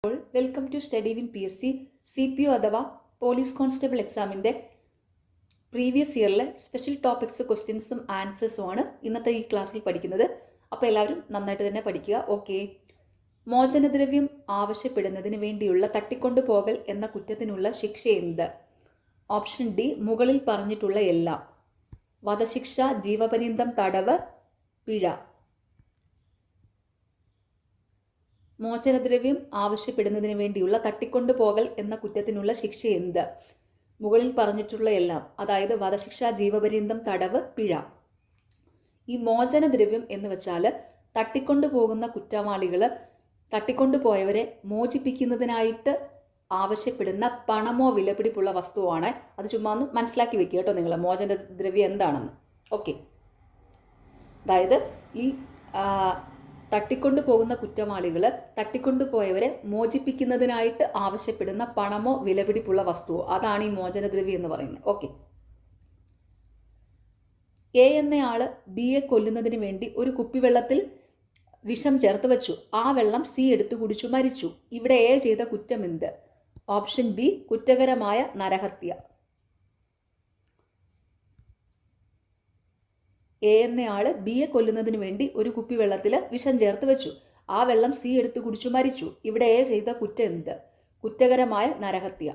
Welcome to study win PSC CPO അഥവാ police constable എക്സാമിൻ്റെ previous ഇയറിലെ സ്പെഷ്യൽ ടോപ്പിക്സ് ക്വസ്റ്റ്യൻസും ആൻസേഴ്സും ആണ് ഇന്നത്തെ ഈ ക്ലാസ്സിൽ പഠിക്കുന്നത്. അപ്പോൾ എല്ലാവരും നന്നായിട്ട് തന്നെ പഠിക്കുക. ഓക്കെ, മോചനദ്രവ്യം ആവശ്യപ്പെടുന്നതിന് വേണ്ടിയുള്ള തട്ടിക്കൊണ്ടുപോകൽ എന്ന കുറ്റത്തിനുള്ള ശിക്ഷ എന്ത്? ഓപ്ഷൻ ഡി, മുകളിൽ പറഞ്ഞിട്ടുള്ള എല്ലാം. വധശിക്ഷ, ജീവപര്യന്തം തടവ്, പിഴ. മോചനദ്രവ്യം ആവശ്യപ്പെടുന്നതിന് വേണ്ടിയുള്ള തട്ടിക്കൊണ്ടുപോകൽ എന്ന കുറ്റത്തിനുള്ള ശിക്ഷ എന്ത്? മുകളിൽ പറഞ്ഞിട്ടുള്ള എല്ലാം, അതായത് വധശിക്ഷ, ജീവപര്യന്തം തടവ്, പിഴ. ഈ മോചനദ്രവ്യം എന്ന് വെച്ചാൽ തട്ടിക്കൊണ്ടുപോകുന്ന കുറ്റവാളികൾ തട്ടിക്കൊണ്ടുപോയവരെ മോചിപ്പിക്കുന്നതിനായിട്ട് ആവശ്യപ്പെടുന്ന പണമോ വിലപിടിപ്പുള്ള വസ്തുവാണ്. അത് ചുമ്മാ ഒന്ന് മനസ്സിലാക്കി വെക്കുക കേട്ടോ നിങ്ങൾ, മോചനദ്രവ്യം എന്താണെന്ന്. ഓക്കെ, അതായത് ഈ തട്ടിക്കൊണ്ടുപോകുന്ന കുറ്റവാളികൾ തട്ടിക്കൊണ്ടുപോയവരെ മോചിപ്പിക്കുന്നതിനായിട്ട് ആവശ്യപ്പെടുന്ന പണമോ വിലപിടിപ്പുള്ള വസ്തുവോ, അതാണ് ഈ മോചനദ്രവ്യം എന്ന് പറയുന്നത്. ഓക്കെ, എ എന്നയാള് ബിയെ കൊല്ലുന്നതിന് വേണ്ടി ഒരു കുപ്പിവെള്ളത്തിൽ വിഷം ചേർത്ത് വെച്ചു. ആ വെള്ളം സി എടുത്തു കുടിച്ചു മരിച്ചു. ഇവിടെ എ ചെയ്ത കുറ്റം എന്ത്? ഓപ്ഷൻ ബി, കുറ്റകരമായ നരഹത്യ. എ എന്നയാള് ബിയെ കൊല്ലുന്നതിന് വേണ്ടി ഒരു കുപ്പിവെള്ളത്തിൽ വിഷം ചേർത്ത് വെച്ചു. ആ വെള്ളം സി എടുത്തു കുടിച്ചു മരിച്ചു. ഇവിടെ എ ചെയ്ത കുറ്റം എന്ത്? കുറ്റകരമായ നരഹത്യ.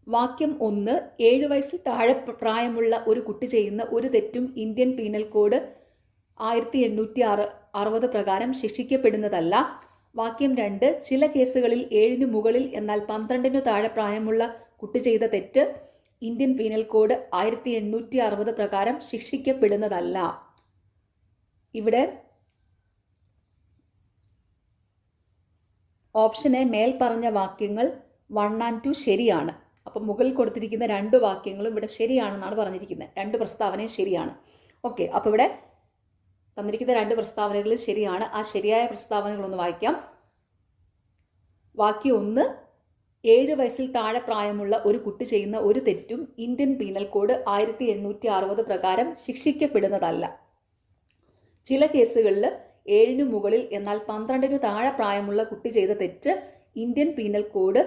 വാക്യം 1, 7 വയസ്സിൽ താഴെ പ്രായമുള്ള ഒരു കുട്ടി ചെയ്യുന്ന ഒരു തെറ്റും ഇന്ത്യൻ പീനൽ കോഡ് 1860 പ്രകാരം ശിക്ഷിക്കപ്പെടുന്നതല്ല. വാക്യം 2, ചില കേസുകളിൽ 7 മുകളിൽ എന്നാൽ 12 താഴെ പ്രായമുള്ള കുട്ടി ചെയ്ത തെറ്റ് ഇന്ത്യൻ പീനൽ കോഡ് 1860 പ്രകാരം ശിക്ഷിക്കപ്പെടുന്നതല്ല. ഇവിടെ ഓപ്ഷൻ എ, മേൽ പറഞ്ഞ വാക്യങ്ങൾ 1 and 2 ശരിയാണ്. അപ്പം മുകളിൽ കൊടുത്തിരിക്കുന്ന 2 വാക്യങ്ങളും ഇവിടെ ശരിയാണെന്നാണ് പറഞ്ഞിരിക്കുന്നത്. 2 പ്രസ്താവനയും ശരിയാണ്. ഓക്കെ, അപ്പോൾ ഇവിടെ തന്നിരിക്കുന്ന 2 പ്രസ്താവനകളും ശരിയാണ്. ആ ശരിയായ പ്രസ്താവനകളൊന്ന് വായിക്കാം. വാക്യം 1, 7 വയസ്സിൽ താഴെ പ്രായമുള്ള ഒരു കുട്ടി ചെയ്യുന്ന ഒരു തെറ്റും ഇന്ത്യൻ പീനൽ കോഡ് 1860 പ്രകാരം ശിക്ഷിക്കപ്പെടുന്നതല്ല. ചില കേസുകളിൽ 7 മുകളിൽ എന്നാൽ 12 താഴെ പ്രായമുള്ള കുട്ടി ചെയ്ത തെറ്റ് ഇന്ത്യൻ പീനൽ കോഡ്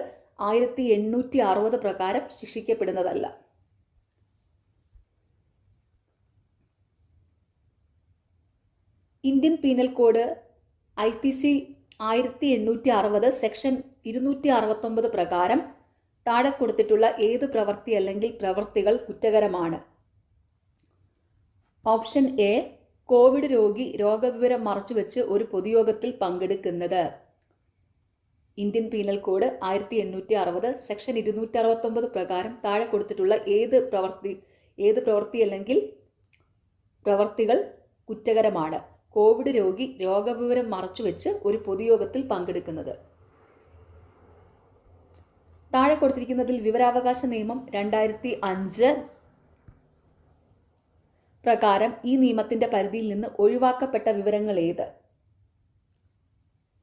1860 പ്രകാരം ശിക്ഷിക്കപ്പെടുന്നതല്ല. Indian penal code IPC 1860 section 269 പ്രകാരം താഴെ കൊടുത്തിട്ടുള്ള ഏത് പ്രവൃത്തി അല്ലെങ്കിൽ പ്രവൃത്തികൾ കുറ്റകരമാണ്? ഓപ്ഷൻ എ, കോവിഡ് രോഗി രോഗവിവരം മറച്ചുവെച്ച് ഒരു പൊതുയോഗത്തിൽ പങ്കെടുക്കുന്നത്. ഇന്ത്യൻ പീനൽ കോഡ് 1860 സെക്ഷൻ 269 പ്രകാരം താഴെ കൊടുത്തിട്ടുള്ള ഏത് പ്രവൃത്തി അല്ലെങ്കിൽ പ്രവൃത്തികൾ കുറ്റകരമാണ്? കോവിഡ് രോഗി രോഗവിവരം മറച്ചുവെച്ച് ഒരു പൊതുയോഗത്തിൽ പങ്കെടുക്കുന്നത്. താഴെ കൊടുത്തിരിക്കുന്നതിൽ വിവരാവകാശ നിയമം 2005 പ്രകാരം ഈ നിയമത്തിന്റെ പരിധിയിൽ നിന്ന് ഒഴിവാക്കപ്പെട്ട വിവരങ്ങൾ ഏത്?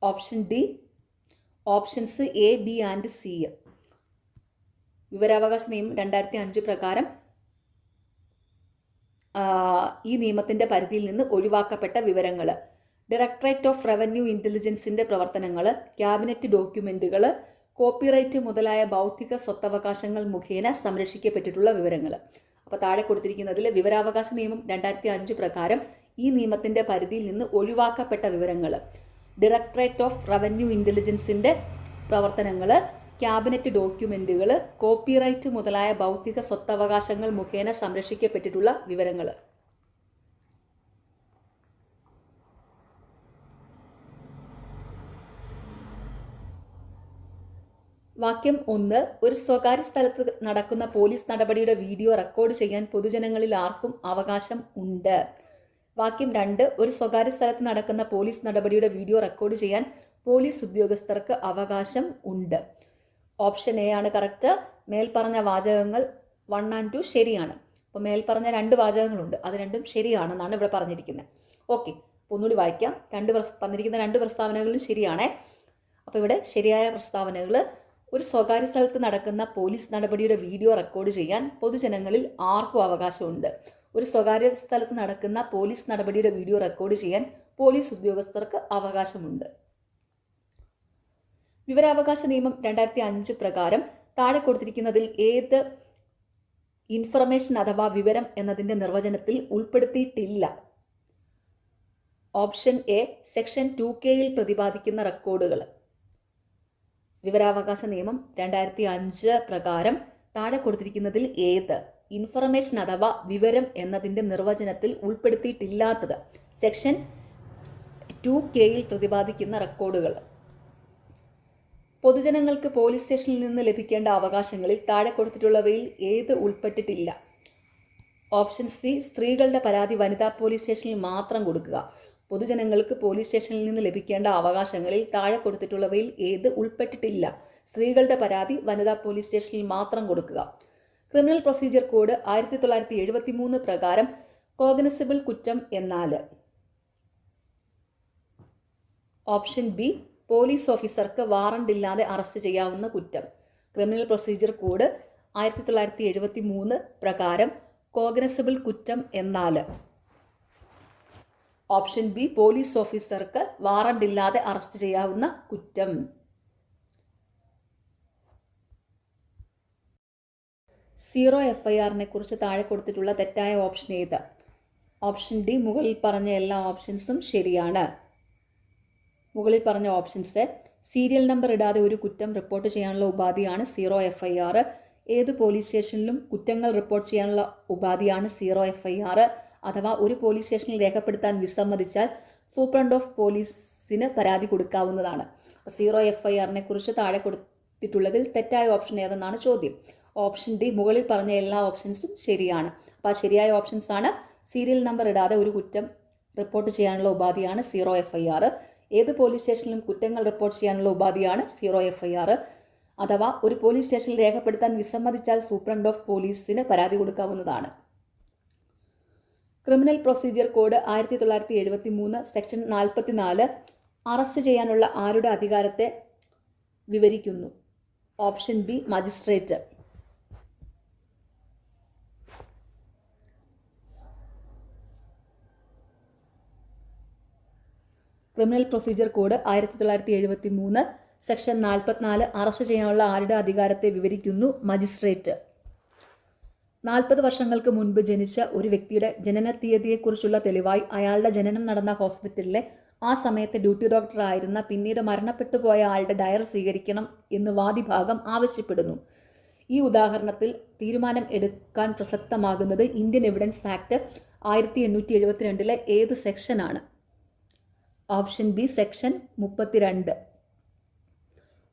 Option D, options A, B and C. വിവരാവകാശ നിയമം 2005 പ്രകാരം ഈ നിയമത്തിന്റെ പരിധിയിൽ നിന്ന് ഒഴിവാക്കപ്പെട്ട വിവരങ്ങൾ: ഡയറക്ടറേറ്റ് ഓഫ് റവന്യൂ ഇന്റലിജൻസിന്റെ പ്രവർത്തനങ്ങൾ, ക്യാബിനറ്റ് ഡോക്യുമെന്റുകൾ, കോപ്പിറൈറ്റ് മുതലായ ബൗദ്ധിക സ്വത്തവകാശങ്ങൾ മുഖേന സംരക്ഷിക്കപ്പെട്ടിട്ടുള്ള വിവരങ്ങൾ. അപ്പോൾ താഴെ കൊടുത്തിരിക്കുന്നതിൽ വിവരാവകാശ നിയമം 2005 പ്രകാരം ഈ നിയമത്തിന്റെ പരിധിയിൽ നിന്ന് ഒഴിവാക്കപ്പെട്ട വിവരങ്ങൾ: ഡയറക്ടറേറ്റ് ഓഫ് റവന്യൂ ഇന്റലിജൻസിന്റെ പ്രവർത്തനങ്ങൾ, ക്യാബിനറ്റ് ഡോക്യുമെന്റുകൾ, കോപ്പിറൈറ്റ് മുതലായ ബൗദ്ധിക സ്വത്തവകാശങ്ങൾ മുഖേന സംരക്ഷിക്കപ്പെട്ടിട്ടുള്ള വിവരങ്ങൾ. വാക്യം 1, ഒരു സ്വകാര്യ സ്ഥലത്ത് നടക്കുന്ന പോലീസ് നടപടിയുടെ വീഡിയോ റെക്കോർഡ് ചെയ്യാൻ പൊതുജനങ്ങളിൽ ആർക്കും അവകാശം ഉണ്ട്. വാക്യം 2, ഒരു സ്വകാര്യ സ്ഥലത്ത് നടക്കുന്ന പോലീസ് നടപടിയുടെ വീഡിയോ റെക്കോർഡ് ചെയ്യാൻ പോലീസ് ഉദ്യോഗസ്ഥർക്ക് അവകാശം ഉണ്ട്. ഓപ്ഷൻ എ ആണ് കറക്റ്റ്. മേൽപ്പറഞ്ഞ വാചകങ്ങൾ 1 and 2 ശരിയാണ്. അപ്പോൾ മേൽപ്പറഞ്ഞ 2 വാചകങ്ങളുണ്ട്, അത് രണ്ടും ശരിയാണെന്നാണ് ഇവിടെ പറഞ്ഞിരിക്കുന്നത്. ഓക്കെ, അപ്പോൾ ഒന്നുകൂടി വായിക്കാം. തന്നിരിക്കുന്ന 2 പ്രസ്താവനകളും ശരിയാണേ. അപ്പോൾ ഇവിടെ ശരിയായ പ്രസ്താവനകൾ: ഒരു സ്വകാര്യ സ്ഥലത്ത് നടക്കുന്ന പോലീസ് നടപടിയുടെ വീഡിയോ റെക്കോർഡ് ചെയ്യാൻ പൊതുജനങ്ങളിൽ ആർക്കും അവകാശമുണ്ട്. ഒരു സ്വകാര്യ സ്ഥലത്ത് നടക്കുന്ന പോലീസ് നടപടിയുടെ വീഡിയോ റെക്കോർഡ് ചെയ്യാൻ പോലീസ് ഉദ്യോഗസ്ഥർക്ക് അവകാശമുണ്ട്. വിവരാവകാശ നിയമം 2005 പ്രകാരം താഴെ കൊടുത്തിരിക്കുന്നതിൽ ഏത് ഇൻഫർമേഷൻ അഥവാ വിവരം എന്നതിൻ്റെ നിർവചനത്തിൽ ഉൾപ്പെടുത്തിയിട്ടില്ല? ഓപ്ഷൻ എ, സെക്ഷൻ 2K പ്രതിപാദിക്കുന്ന റെക്കോർഡുകൾ. വിവരാവകാശ നിയമം 2005 പ്രകാരം താഴെ കൊടുത്തിരിക്കുന്നതിൽ ഏത് ഇൻഫർമേഷൻ അഥവാ വിവരം എന്നതിൻ്റെ നിർവചനത്തിൽ ഉൾപ്പെടുത്തിയിട്ടില്ലാത്തത്? സെക്ഷൻ 2K പ്രതിപാദിക്കുന്ന റെക്കോർഡുകൾ. പൊതുജനങ്ങൾക്ക് പോലീസ് സ്റ്റേഷനിൽ നിന്ന് ലഭിക്കേണ്ട അവകാശങ്ങളിൽ താഴെ കൊടുത്തിട്ടുള്ളവയിൽ ഏത് ഉൾപ്പെട്ടിട്ടില്ല? ഓപ്ഷൻ സി, സ്ത്രീകളുടെ പരാതി വനിതാ പോലീസ് സ്റ്റേഷനിൽ മാത്രം കൊടുക്കുക. പൊതുജനങ്ങൾക്ക് പോലീസ് സ്റ്റേഷനിൽ നിന്ന് ലഭിക്കേണ്ട അവകാശങ്ങളിൽ താഴെ കൊടുത്തിട്ടുള്ളവയിൽ ഏത് ഉൾപ്പെട്ടിട്ടില്ല? സ്ത്രീകളുടെ പരാതി വനിതാ പോലീസ് സ്റ്റേഷനിൽ മാത്രം കൊടുക്കുക. ക്രിമിനൽ പ്രൊസീജിയർ കോഡ് 1973 പ്രകാരം കോഗ്നിസബിൾ കുറ്റം എന്നാൽ? ഓപ്ഷൻ ബി, പോലീസ് ഓഫീസർക്ക് വാറണ്ട് ഇല്ലാതെ അറസ്റ്റ് ചെയ്യാവുന്ന കുറ്റം. ക്രിമിനൽ പ്രൊസീജിയർ കോഡ് 1973 പ്രകാരം കോഗ്നിസബിൾ കുറ്റം എന്നാൽ? ഓപ്ഷൻ ബി, പോലീസ് ഓഫീസർക്ക് വാറണ്ട് ഇല്ലാതെ അറസ്റ്റ് ചെയ്യാവുന്ന കുറ്റം. സീറോ FIRനെ കുറിച്ച് താഴെ കൊടുത്തിട്ടുള്ള തെറ്റായ ഓപ്ഷൻ ഏത്? ഓപ്ഷൻ ഡി, മുകളിൽ പറഞ്ഞ എല്ലാ ഓപ്ഷൻസും ശരിയാണ്. മുകളിൽ പറഞ്ഞ ഓപ്ഷൻസ്: സീരിയൽ നമ്പർ ഇടാതെ ഒരു കുറ്റം റിപ്പോർട്ട് ചെയ്യാനുള്ള ഉപാധിയാണ് സീറോ FIR. ഏത് പോലീസ് സ്റ്റേഷനിലും കുറ്റങ്ങൾ റിപ്പോർട്ട് ചെയ്യാനുള്ള ഉപാധിയാണ് സീറോ FIR. അഥവാ ഒരു പോലീസ് സ്റ്റേഷനിൽ രേഖപ്പെടുത്താൻ വിസമ്മതിച്ചാൽ സൂപ്രണ്ട് ഓഫ് പോലീസിന് പരാതി കൊടുക്കാവുന്നതാണ്. സീറോ FIRനെ കുറിച്ച് താഴെ കൊടുത്തിട്ടുള്ളതിൽ തെറ്റായ ഓപ്ഷൻ ഏതെന്നാണ് ചോദ്യം. ഓപ്ഷൻ ഡി, മുകളിൽ പറഞ്ഞ എല്ലാ ഓപ്ഷൻസും ശരിയാണ്. അപ്പോൾ ആ ശരിയായ ഓപ്ഷൻസ് ആണ്: സീരിയൽ നമ്പർ ഇടാതെ ഒരു കുറ്റം റിപ്പോർട്ട് ചെയ്യാനുള്ള ഉപാധിയാണ് സീറോ FIR. ഏത് പോലീസ് സ്റ്റേഷനിലും കുറ്റങ്ങൾ റിപ്പോർട്ട് ചെയ്യാനുള്ള ഉപാധിയാണ് സീറോ FIR. അഥവാ ഒരു പോലീസ് സ്റ്റേഷനിൽ രേഖപ്പെടുത്താൻ വിസമ്മതിച്ചാൽ സൂപ്രണ്ട് ഓഫ് പോലീസിന് പരാതി കൊടുക്കാവുന്നതാണ്. Criminal procedure code 1973 section 44 arrest ചെയ്യാനുള്ള ആരുടെ അധികാരത്തെ വിവരിക്കുന്നു? Option B, magistrate. Criminal procedure code 1973 section 44 arrest ചെയ്യാനുള്ള ആരുടെ അധികാരത്തെ വിവരിക്കുന്നു? മജിസ്ട്രേറ്റ്. 40 വർഷങ്ങൾക്ക് മുൻപ് ജനിച്ച ഒരു വ്യക്തിയുടെ ജനന തീയതിയെക്കുറിച്ചുള്ള തെളിവായി അയാളുടെ ജനനം നടന്ന ഹോസ്പിറ്റലിലെ ആ സമയത്തെ ഡ്യൂട്ടി ഡോക്ടർ ആയിരുന്ന പിന്നീട് മരണപ്പെട്ടു പോയ ആളുടെ ഡയറി സ്വീകരിക്കണം എന്ന് വാദിഭാഗം ആവശ്യപ്പെടുന്നു. ഈ ഉദാഹരണത്തിൽ തീരുമാനം എടുക്കാൻ പ്രസക്തമാകുന്നത് ഇന്ത്യൻ എവിഡൻസ് ആക്ട് 1872 ഏത് സെക്ഷനാണ്? Option B, section 32.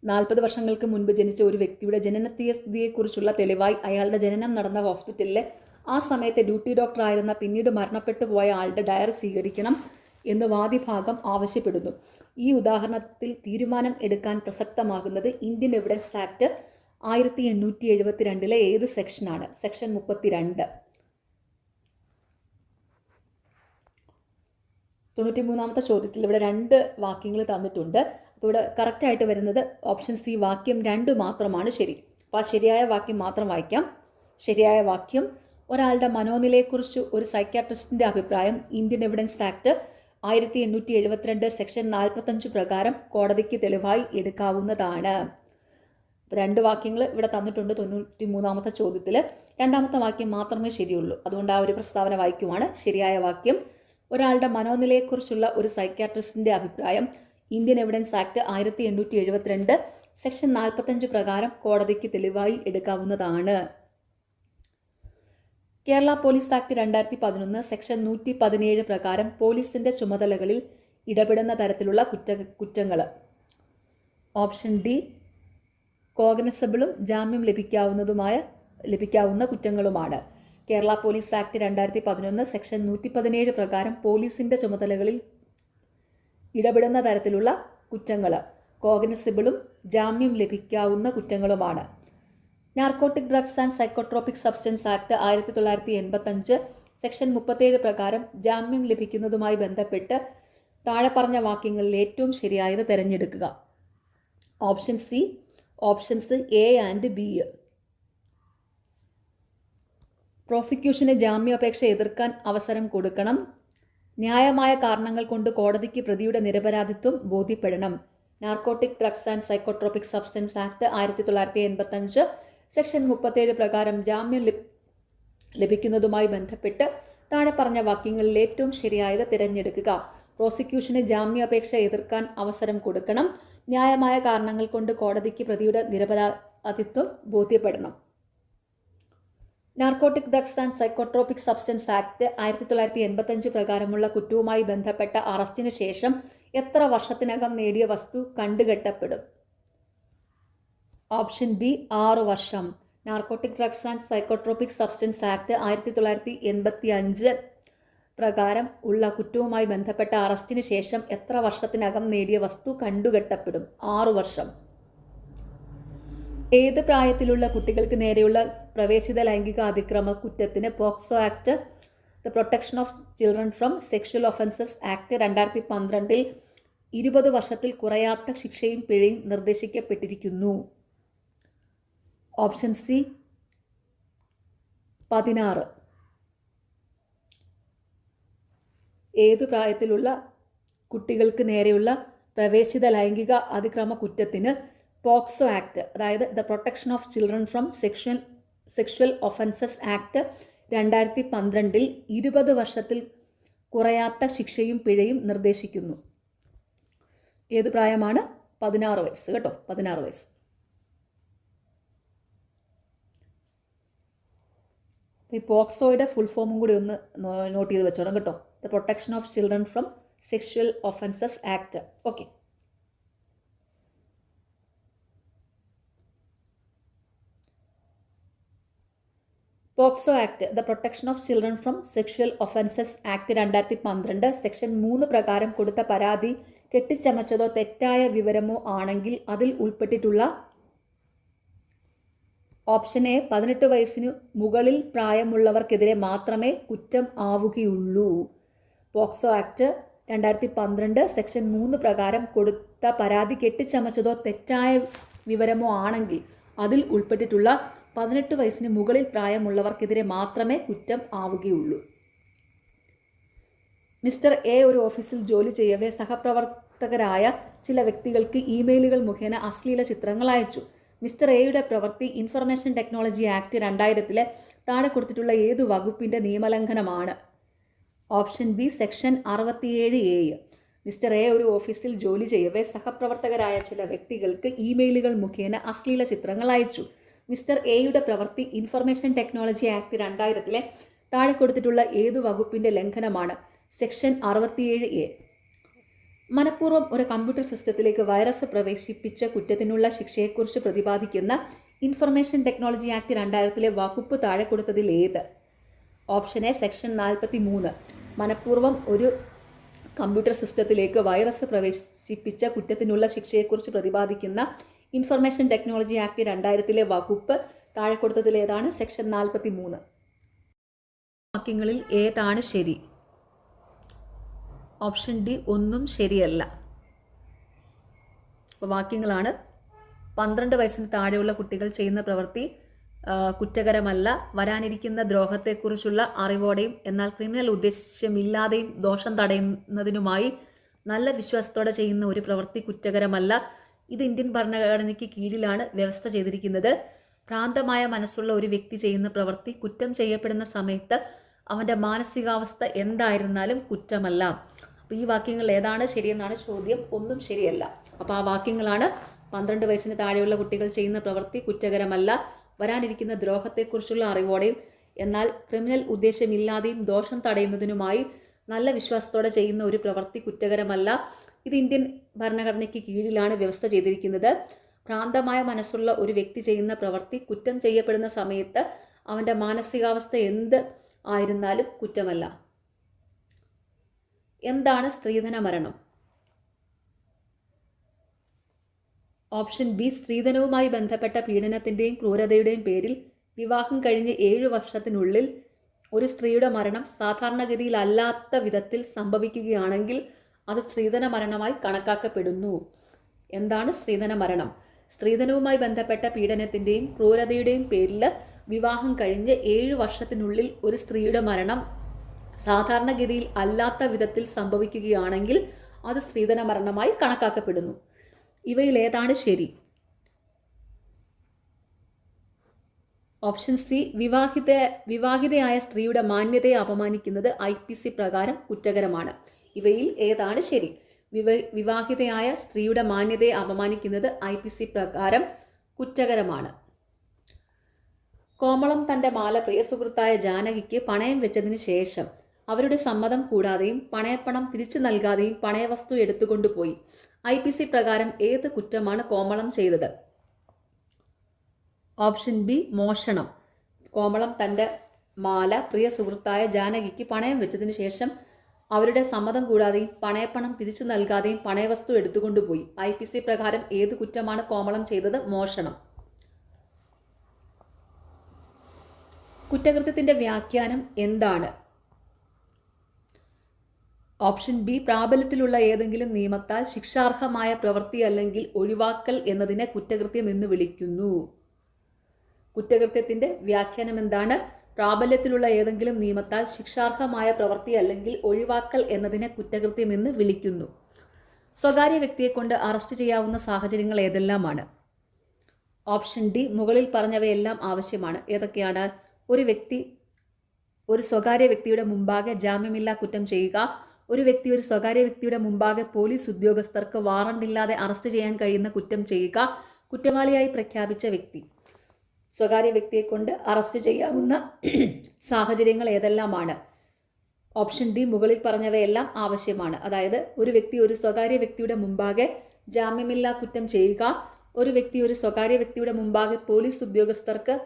40 വർഷങ്ങൾക്ക് മുൻപ് ജനിച്ച ഒരു വ്യക്തിയുടെ ജനനത്തീയതിയെക്കുറിച്ചുള്ള തെളിവായി അയാളുടെ ജനനം നടന്ന ഹോസ്പിറ്റലിലെ ആ സമയത്തെ ഡ്യൂട്ടി ഡോക്ടർ ആയിരുന്ന പിന്നീട് മരണപ്പെട്ടു പോയ ആളുടെ ഡയറി സ്വീകരിക്കണം എന്ന് വാദിഭാഗം ആവശ്യപ്പെടുന്നു. ഈ ഉദാഹരണത്തിൽ തീരുമാനം എടുക്കാൻ പ്രസക്തമാകുന്നത് ഇന്ത്യൻ എവിഡൻസ് ആക്ട് 1872 ഏത് സെക്ഷനാണ്? സെക്ഷൻ 32. 93ാമത്തെ ചോദ്യത്തിൽ ഇവിടെ 2 വാക്യങ്ങൾ തന്നിട്ടുണ്ട്. അപ്പോൾ ഇവിടെ കറക്റ്റായിട്ട് വരുന്നത് ഓപ്ഷൻ സി, വാക്യം 2 മാത്രമാണ് ശരി. അപ്പോൾ ആ ശരിയായ വാക്യം മാത്രം വായിക്കാം. ശരിയായ വാക്യം: ഒരാളുടെ മനോനിലയെക്കുറിച്ച് ഒരു സൈക്യാട്രിസ്റ്റിൻ്റെ അഭിപ്രായം ഇന്ത്യൻ എവിഡൻസ് ആക്ട് 1872 സെക്ഷൻ 45 പ്രകാരം കോടതിക്ക് തെളിവായി എടുക്കാവുന്നതാണ്. 2 വാക്യങ്ങൾ ഇവിടെ തന്നിട്ടുണ്ട് 93ാമത്തെ ചോദ്യത്തിൽ. 2ാമത്തെ വാക്യം മാത്രമേ ശരിയുള്ളൂ. അതുകൊണ്ട് ആ ഒരു പ്രസ്താവന വായിക്കുവാണ്. ശരിയായ വാക്യം: ഒരാളുടെ മനോനിലയെക്കുറിച്ചുള്ള ഒരു സൈക്യാട്രിസ്റ്റിൻ്റെ അഭിപ്രായം ഇന്ത്യൻ എവിഡൻസ് ആക്ട് 1872 സെക്ഷൻ 45 പ്രകാരം കോടതിക്ക് തെളിവായി എടുക്കാവുന്നതാണ്. കേരള പോലീസ് ആക്ട് 2011 സെക്ഷൻ 117 പ്രകാരം പോലീസിൻ്റെ ചുമതലകളിൽ ഇടപെടുന്ന തരത്തിലുള്ള കുറ്റങ്ങൾ. ഓപ്ഷൻ ഡി, കോഗ്നിസബിളും ജാമ്യം ലഭിക്കാവുന്ന കുറ്റങ്ങളുമാണ്. കേരള പോലീസ് ആക്ട് 2011 സെക്ഷൻ 117 പ്രകാരം പോലീസിൻ്റെ ചുമതലകളിൽ ഇടപെടുന്ന തരത്തിലുള്ള കുറ്റങ്ങൾ കോഗ്നിസബിളും ജാമ്യം ലഭിക്കാവുന്ന കുറ്റങ്ങളുമാണ്. Narcotic drugs and psychotropic substance act 1985 section 37 പ്രകാരം ജാമ്യം ലഭിക്കുന്നതുമായി ബന്ധപ്പെട്ട് താഴെ പറഞ്ഞ വാക്യങ്ങളിൽ ഏറ്റവും ശരിയായത് തിരഞ്ഞെടുക്കുക. Option C, options A and B. പ്രോസിക്യൂഷന് ജാമ്യാപേക്ഷ എതിർക്കാൻ അവസരം കൊടുക്കണം. ന്യായമായ കാരണങ്ങൾ കൊണ്ട് കോടതിക്ക് പ്രതിയുടെ നിരപരാധിത്വം ബോധ്യപ്പെടണം. Narcotic drugs and psychotropic substance act 1985 section 37 പ്രകാരം ജാമ്യം ലഭിക്കുന്നതുമായി ബന്ധപ്പെട്ട് താഴെ പറഞ്ഞ വാക്യങ്ങളിൽ ഏറ്റവും ശരിയായത് തിരഞ്ഞെടുക്കുക. പ്രോസിക്യൂഷന് ജാമ്യാപേക്ഷ എതിർക്കാൻ അവസരം കൊടുക്കണം. ന്യായമായ കാരണങ്ങൾ കൊണ്ട് കോടതിക്ക് പ്രതിയുടെ നിരപരാധിത്വം ബോധ്യപ്പെടണം. Narcotic drugs and psychotropic substance act 1985 പ്രകാരമുള്ള കുറ്റവുമായി ബന്ധപ്പെട്ട അറസ്റ്റിന് ശേഷം എത്ര വർഷത്തിനകം നേടിയ വസ്തു കണ്ടുകെട്ടപ്പെടും? ഓപ്ഷൻ ബി 6 വർഷം. Narcotic drugs and psychotropic substance act 1985 പ്രകാരം ഉള്ള കുറ്റവുമായി ബന്ധപ്പെട്ട അറസ്റ്റിന് ശേഷം എത്ര വർഷത്തിനകം നേടിയ വസ്തു കണ്ടുകെട്ടപ്പെടും? 6 വർഷം. ഏത് പ്രായത്തിലുള്ള കുട്ടികൾക്ക് നേരെയുള്ള പ്രവേശിത ലൈംഗിക അതിക്രമ കുറ്റത്തിന് POCSO act, the protection of children from sexual offences act 2012 20 വർഷത്തിൽ കുറയാത്ത ശിക്ഷയും പിഴയും നിർദ്ദേശിക്കപ്പെട്ടിരിക്കുന്നു? Option C 16. ഏതു പ്രായത്തിലുള്ള കുട്ടികൾക്ക് നേരെയുള്ള പ്രവേശിത ലൈംഗിക അതിക്രമ കുറ്റത്തിന് പോക്സോ ആക്ട്, അതായത് the protection of children from sexual offences act 2012 20 വർഷത്തിൽ കുറയാത്ത ശിക്ഷയും പിഴയും നിർദ്ദേശിക്കുന്നു? ഏത് പ്രായമാണ്? 16 വയസ്സ് കേട്ടോ, 16 വയസ്സ്. ഈ പോക്സോയുടെ ഫുൾ ഫോമും കൂടി ഒന്ന് നോട്ട് ചെയ്ത് വെച്ചോളാം കേട്ടോ. The protection of children from sexual offences act. Okay. POCSO act, the protection of children from sexual offences act 2012 section 3 പ്രകാരം കൊടുത്ത പരാതി കെട്ടിച്ചമച്ചതോ തെറ്റായ വിവരമോ ആണെങ്കിൽ അതിൽ ഉൾപ്പെട്ടിട്ടുള്ള ഓപ്ഷൻ എ 18 വയസ്സിന് മുകളിൽ പ്രായമുള്ളവർക്കെതിരെ മാത്രമേ കുറ്റം ആവുകയുള്ളൂ. പോക്സോ ആക്ട് 2012 സെക്ഷൻ 3 പ്രകാരം കൊടുത്ത പരാതി കെട്ടിച്ചമച്ചതോ തെറ്റായ വിവരമോ ആണെങ്കിൽ അതിൽ ഉൾപ്പെട്ടിട്ടുള്ള 18 വയസ്സിന് മുകളിൽ പ്രായമുള്ളവർക്കെതിരെ മാത്രമേ കുറ്റം ആവുകയുള്ളൂ. മിസ്റ്റർ എ ഒരു ഓഫീസിൽ ജോലി ചെയ്യവേ സഹപ്രവർത്തകരായ ചില വ്യക്തികൾക്ക് ഇമെയിലുകൾ മുഖേന അശ്ലീല ചിത്രങ്ങൾ അയച്ചു. മിസ്റ്റർ എയുടെ പ്രവൃത്തി ഇൻഫർമേഷൻ ടെക്നോളജി ആക്ട് 2000 താഴെ കൊടുത്തിട്ടുള്ള ഏതു വകുപ്പിന്റെ നിയമലംഘനമാണ്? Option B section 67A. Mister A ഒരു ഓഫീസിൽ ജോലി ചെയ്യവേ സഹപ്രവർത്തകരായ ചില വ്യക്തികൾക്ക് ഇമെയിലുകൾ മുഖേന അശ്ലീല ചിത്രങ്ങൾ അയച്ചു. മിസ്റ്റർ എയുടെ പ്രവൃത്തി ഇൻഫർമേഷൻ ടെക്നോളജി ആക്ട് 2000 താഴെ കൊടുത്തിട്ടുള്ള ഏതു വകുപ്പിന്റെ ലംഘനമാണ്? Section 67A. മനഃപൂർവ്വം ഒരു കമ്പ്യൂട്ടർ സിസ്റ്റത്തിലേക്ക് വൈറസ് പ്രവേശിപ്പിച്ച കുറ്റത്തിനുള്ള ശിക്ഷയെക്കുറിച്ച് പ്രതിപാദിക്കുന്ന ഇൻഫർമേഷൻ ടെക്നോളജി ആക്ട് 2000 വകുപ്പ് താഴെ കൊടുത്തതിൽ ഏത്? Option A section 43. മനഃപൂർവ്വം ഒരു കമ്പ്യൂട്ടർ സിസ്റ്റത്തിലേക്ക് വൈറസ് പ്രവേശിപ്പിച്ച കുറ്റത്തിനുള്ള ശിക്ഷയെക്കുറിച്ച് പ്രതിപാദിക്കുന്ന ഇൻഫർമേഷൻ ടെക്നോളജി ആക്ട് 2000 വകുപ്പ് താഴെ കൊടുത്തതിൽ ഏതാണ്? സെക്ഷൻ 43. വാക്യങ്ങളിൽ ഏതാണ് ശരി? ഓപ്ഷൻ ഡി ഒന്നും ശരിയല്ല. അപ്പോൾ വാക്യങ്ങളാണ്: 12 വയസ്സിന് താഴെയുള്ള കുട്ടികൾ ചെയ്യുന്ന പ്രവൃത്തി കുറ്റകരമല്ല. വരാനിരിക്കുന്ന ദ്രോഹത്തെക്കുറിച്ചുള്ള അറിവോടെയും എന്നാൽ ക്രിമിനൽ ഉദ്ദേശ്യമില്ലാതെയും ദോഷം തടയുന്നതിനുമായി നല്ല വിശ്വാസത്തോടെ ചെയ്യുന്ന ഒരു പ്രവൃത്തി കുറ്റകരമല്ല. ഇത് ഇന്ത്യൻ ഭരണഘടനയ്ക്ക് കീഴിലാണ് വ്യവസ്ഥ ചെയ്തിരിക്കുന്നത്. ഭ്രാന്തമായ മനസ്സുള്ള ഒരു വ്യക്തി ചെയ്യുന്ന പ്രവൃത്തി കുറ്റം ചെയ്യപ്പെടുന്ന സമയത്ത് അവൻ്റെ മാനസികാവസ്ഥ എന്തായിരുന്നാലും കുറ്റമല്ല. അപ്പോൾ ഈ വാക്യങ്ങൾ ഏതാണ് ശരിയെന്നാണ് ചോദ്യം. ഒന്നും ശരിയല്ല. അപ്പോൾ ആ വാക്യങ്ങളാണ്: 12 വയസ്സിന് താഴെയുള്ള കുട്ടികൾ ചെയ്യുന്ന പ്രവൃത്തി കുറ്റകരമല്ല. വരാനിരിക്കുന്ന ദ്രോഹത്തെക്കുറിച്ചുള്ള അറിവോടെയും എന്നാൽ ക്രിമിനൽ ഉദ്ദേശ്യമില്ലാതെയും ദോഷം തടയുന്നതിനുമായി നല്ല വിശ്വാസത്തോടെ ചെയ്യുന്ന ഒരു പ്രവൃത്തി കുറ്റകരമല്ല. ഇത് ഇന്ത്യൻ ഭരണഘടനയ്ക്ക് കീഴിലാണ് വ്യവസ്ഥ ചെയ്തിരിക്കുന്നത്. ഭ്രാന്തമായ മനസ്സുള്ള ഒരു വ്യക്തി ചെയ്യുന്ന പ്രവൃത്തി കുറ്റം ചെയ്യപ്പെടുന്ന സമയത്ത് അവൻ്റെ മാനസികാവസ്ഥ എന്ത് ആയിരുന്നാലും കുറ്റമല്ല. എന്താണ് സ്ത്രീധന മരണം? ഓപ്ഷൻ ബി സ്ത്രീധനവുമായി ബന്ധപ്പെട്ട പീഡനത്തിൻ്റെയും ക്രൂരതയുടെയും പേരിൽ വിവാഹം കഴിഞ്ഞ് 7 വർഷത്തിനുള്ളിൽ ഒരു സ്ത്രീയുടെ മരണം സാധാരണഗതിയിൽ അല്ലാത്ത വിധത്തിൽ സംഭവിക്കുകയാണെങ്കിൽ അത് സ്ത്രീധന മരണമായി കണക്കാക്കപ്പെടുന്നു. എന്താണ് സ്ത്രീധന മരണം? സ്ത്രീധനവുമായി ബന്ധപ്പെട്ട പീഡനത്തിൻ്റെയും ക്രൂരതയുടെയും പേരിൽ വിവാഹം കഴിഞ്ഞ് 7 വർഷത്തിനുള്ളിൽ ഒരു സ്ത്രീയുടെ മരണം സാധാരണഗതിയിൽ അല്ലാത്ത വിധത്തിൽ സംഭവിക്കുകയാണെങ്കിൽ അത് സ്ത്രീധന മരണമായി കണക്കാക്കപ്പെടുന്നു. ഇവയിൽ ഏതാണ് ശരി? ഓപ്ഷൻ സി, വിവാഹിതയായ സ്ത്രീയുടെ മാന്യതയെ അപമാനിക്കുന്നത് IPC പ്രകാരം കുറ്റകരമാണ്. ഇവയിൽ ഏതാണ് ശരി? വിവാഹിതയായ സ്ത്രീയുടെ മാന്യതയെ അപമാനിക്കുന്നത് IPC പ്രകാരം കുറ്റകരമാണ്. കോമളം തന്റെ മാല പ്രിയ സുഹൃത്തായ ജാനകിക്ക് പണയം വെച്ചതിന് ശേഷം അവരുടെ സമ്മതം കൂടാതെയും പണയപ്പണം തിരിച്ചു നൽകാതെയും പണയവസ്തു എടുത്തുകൊണ്ടുപോയി. IPC പ്രകാരം ഏത് കുറ്റമാണ് കോമളം ചെയ്തത്? ഓപ്ഷൻ ബി, മോഷണം. കോമളം തന്റെ മാല പ്രിയ സുഹൃത്തായ ജാനകിക്ക് പണയം വെച്ചതിന് ശേഷം അവരുടെ സമ്മതം കൂടാതെയും പണയപ്പണം തിരിച്ചു നൽകാതെയും പണയവസ്തു എടുത്തുകൊണ്ടുപോയി. IPC പ്രകാരം ഏത് കുറ്റമാണ് കോമളം ചെയ്തത്? മോഷണം. കുറ്റകൃത്യത്തിന്റെ വ്യാഖ്യാനം എന്താണ്? ഓപ്ഷൻ ബി, പ്രാബല്യത്തിലുള്ള ഏതെങ്കിലും നിയമത്താൽ ശിക്ഷാർഹമായ പ്രവൃത്തി അല്ലെങ്കിൽ ഒഴിവാക്കൽ എന്നതിനെ കുറ്റകൃത്യം എന്ന് വിളിക്കുന്നു. കുറ്റകൃത്യത്തിന്റെ വ്യാഖ്യാനം എന്താണ്? പ്രാബല്യത്തിലുള്ള ഏതെങ്കിലും നിയമത്താൽ ശിക്ഷാർഹമായ പ്രവൃത്തി അല്ലെങ്കിൽ ഒഴിവാക്കൽ എന്നതിനെ കുറ്റകൃത്യം എന്ന് വിളിക്കുന്നു. സ്വകാര്യ വ്യക്തിയെ കൊണ്ട് അറസ്റ്റ് ചെയ്യാവുന്ന സാഹചര്യങ്ങൾ ഏതെല്ലാമാണ്? ഓപ്ഷൻ ഡി, മുകളിൽ പറഞ്ഞവയെല്ലാം ആവശ്യമാണ്. ഏതൊക്കെയാണ്? ഒരു വ്യക്തി ഒരു സ്വകാര്യ വ്യക്തിയുടെ മുമ്പാകെ ജാമ്യമില്ലാ കുറ്റം ചെയ്യുക, ഒരു വ്യക്തി ഒരു സ്വകാര്യ വ്യക്തിയുടെ മുമ്പാകെ പോലീസ് ഉദ്യോഗസ്ഥർക്ക് വാറണ്ടില്ലാതെ അറസ്റ്റ് ചെയ്യാൻ കഴിയുന്ന കുറ്റം ചെയ്യുക, കുറ്റവാളിയായി പ്രഖ്യാപിച്ച വ്യക്തി. സ്വകാര്യ വ്യക്തിയെ കൊണ്ട് അറസ്റ്റ് ചെയ്യാവുന്ന സാഹചര്യങ്ങൾ ഏതെല്ലാമാണ്? ഓപ്ഷൻ ഡി, മുകളിൽ പറഞ്ഞവയെല്ലാം ആവശ്യമാണ്. അതായത് ഒരു വ്യക്തി ഒരു സ്വകാര്യ വ്യക്തിയുടെ മുമ്പാകെ ജാമ്യമില്ലാ കുറ്റം ചെയ്യുക, ഒരു വ്യക്തി ഒരു സ്വകാര്യ വ്യക്തിയുടെ മുമ്പാകെ പോലീസ് ഉദ്യോഗസ്ഥർക്ക്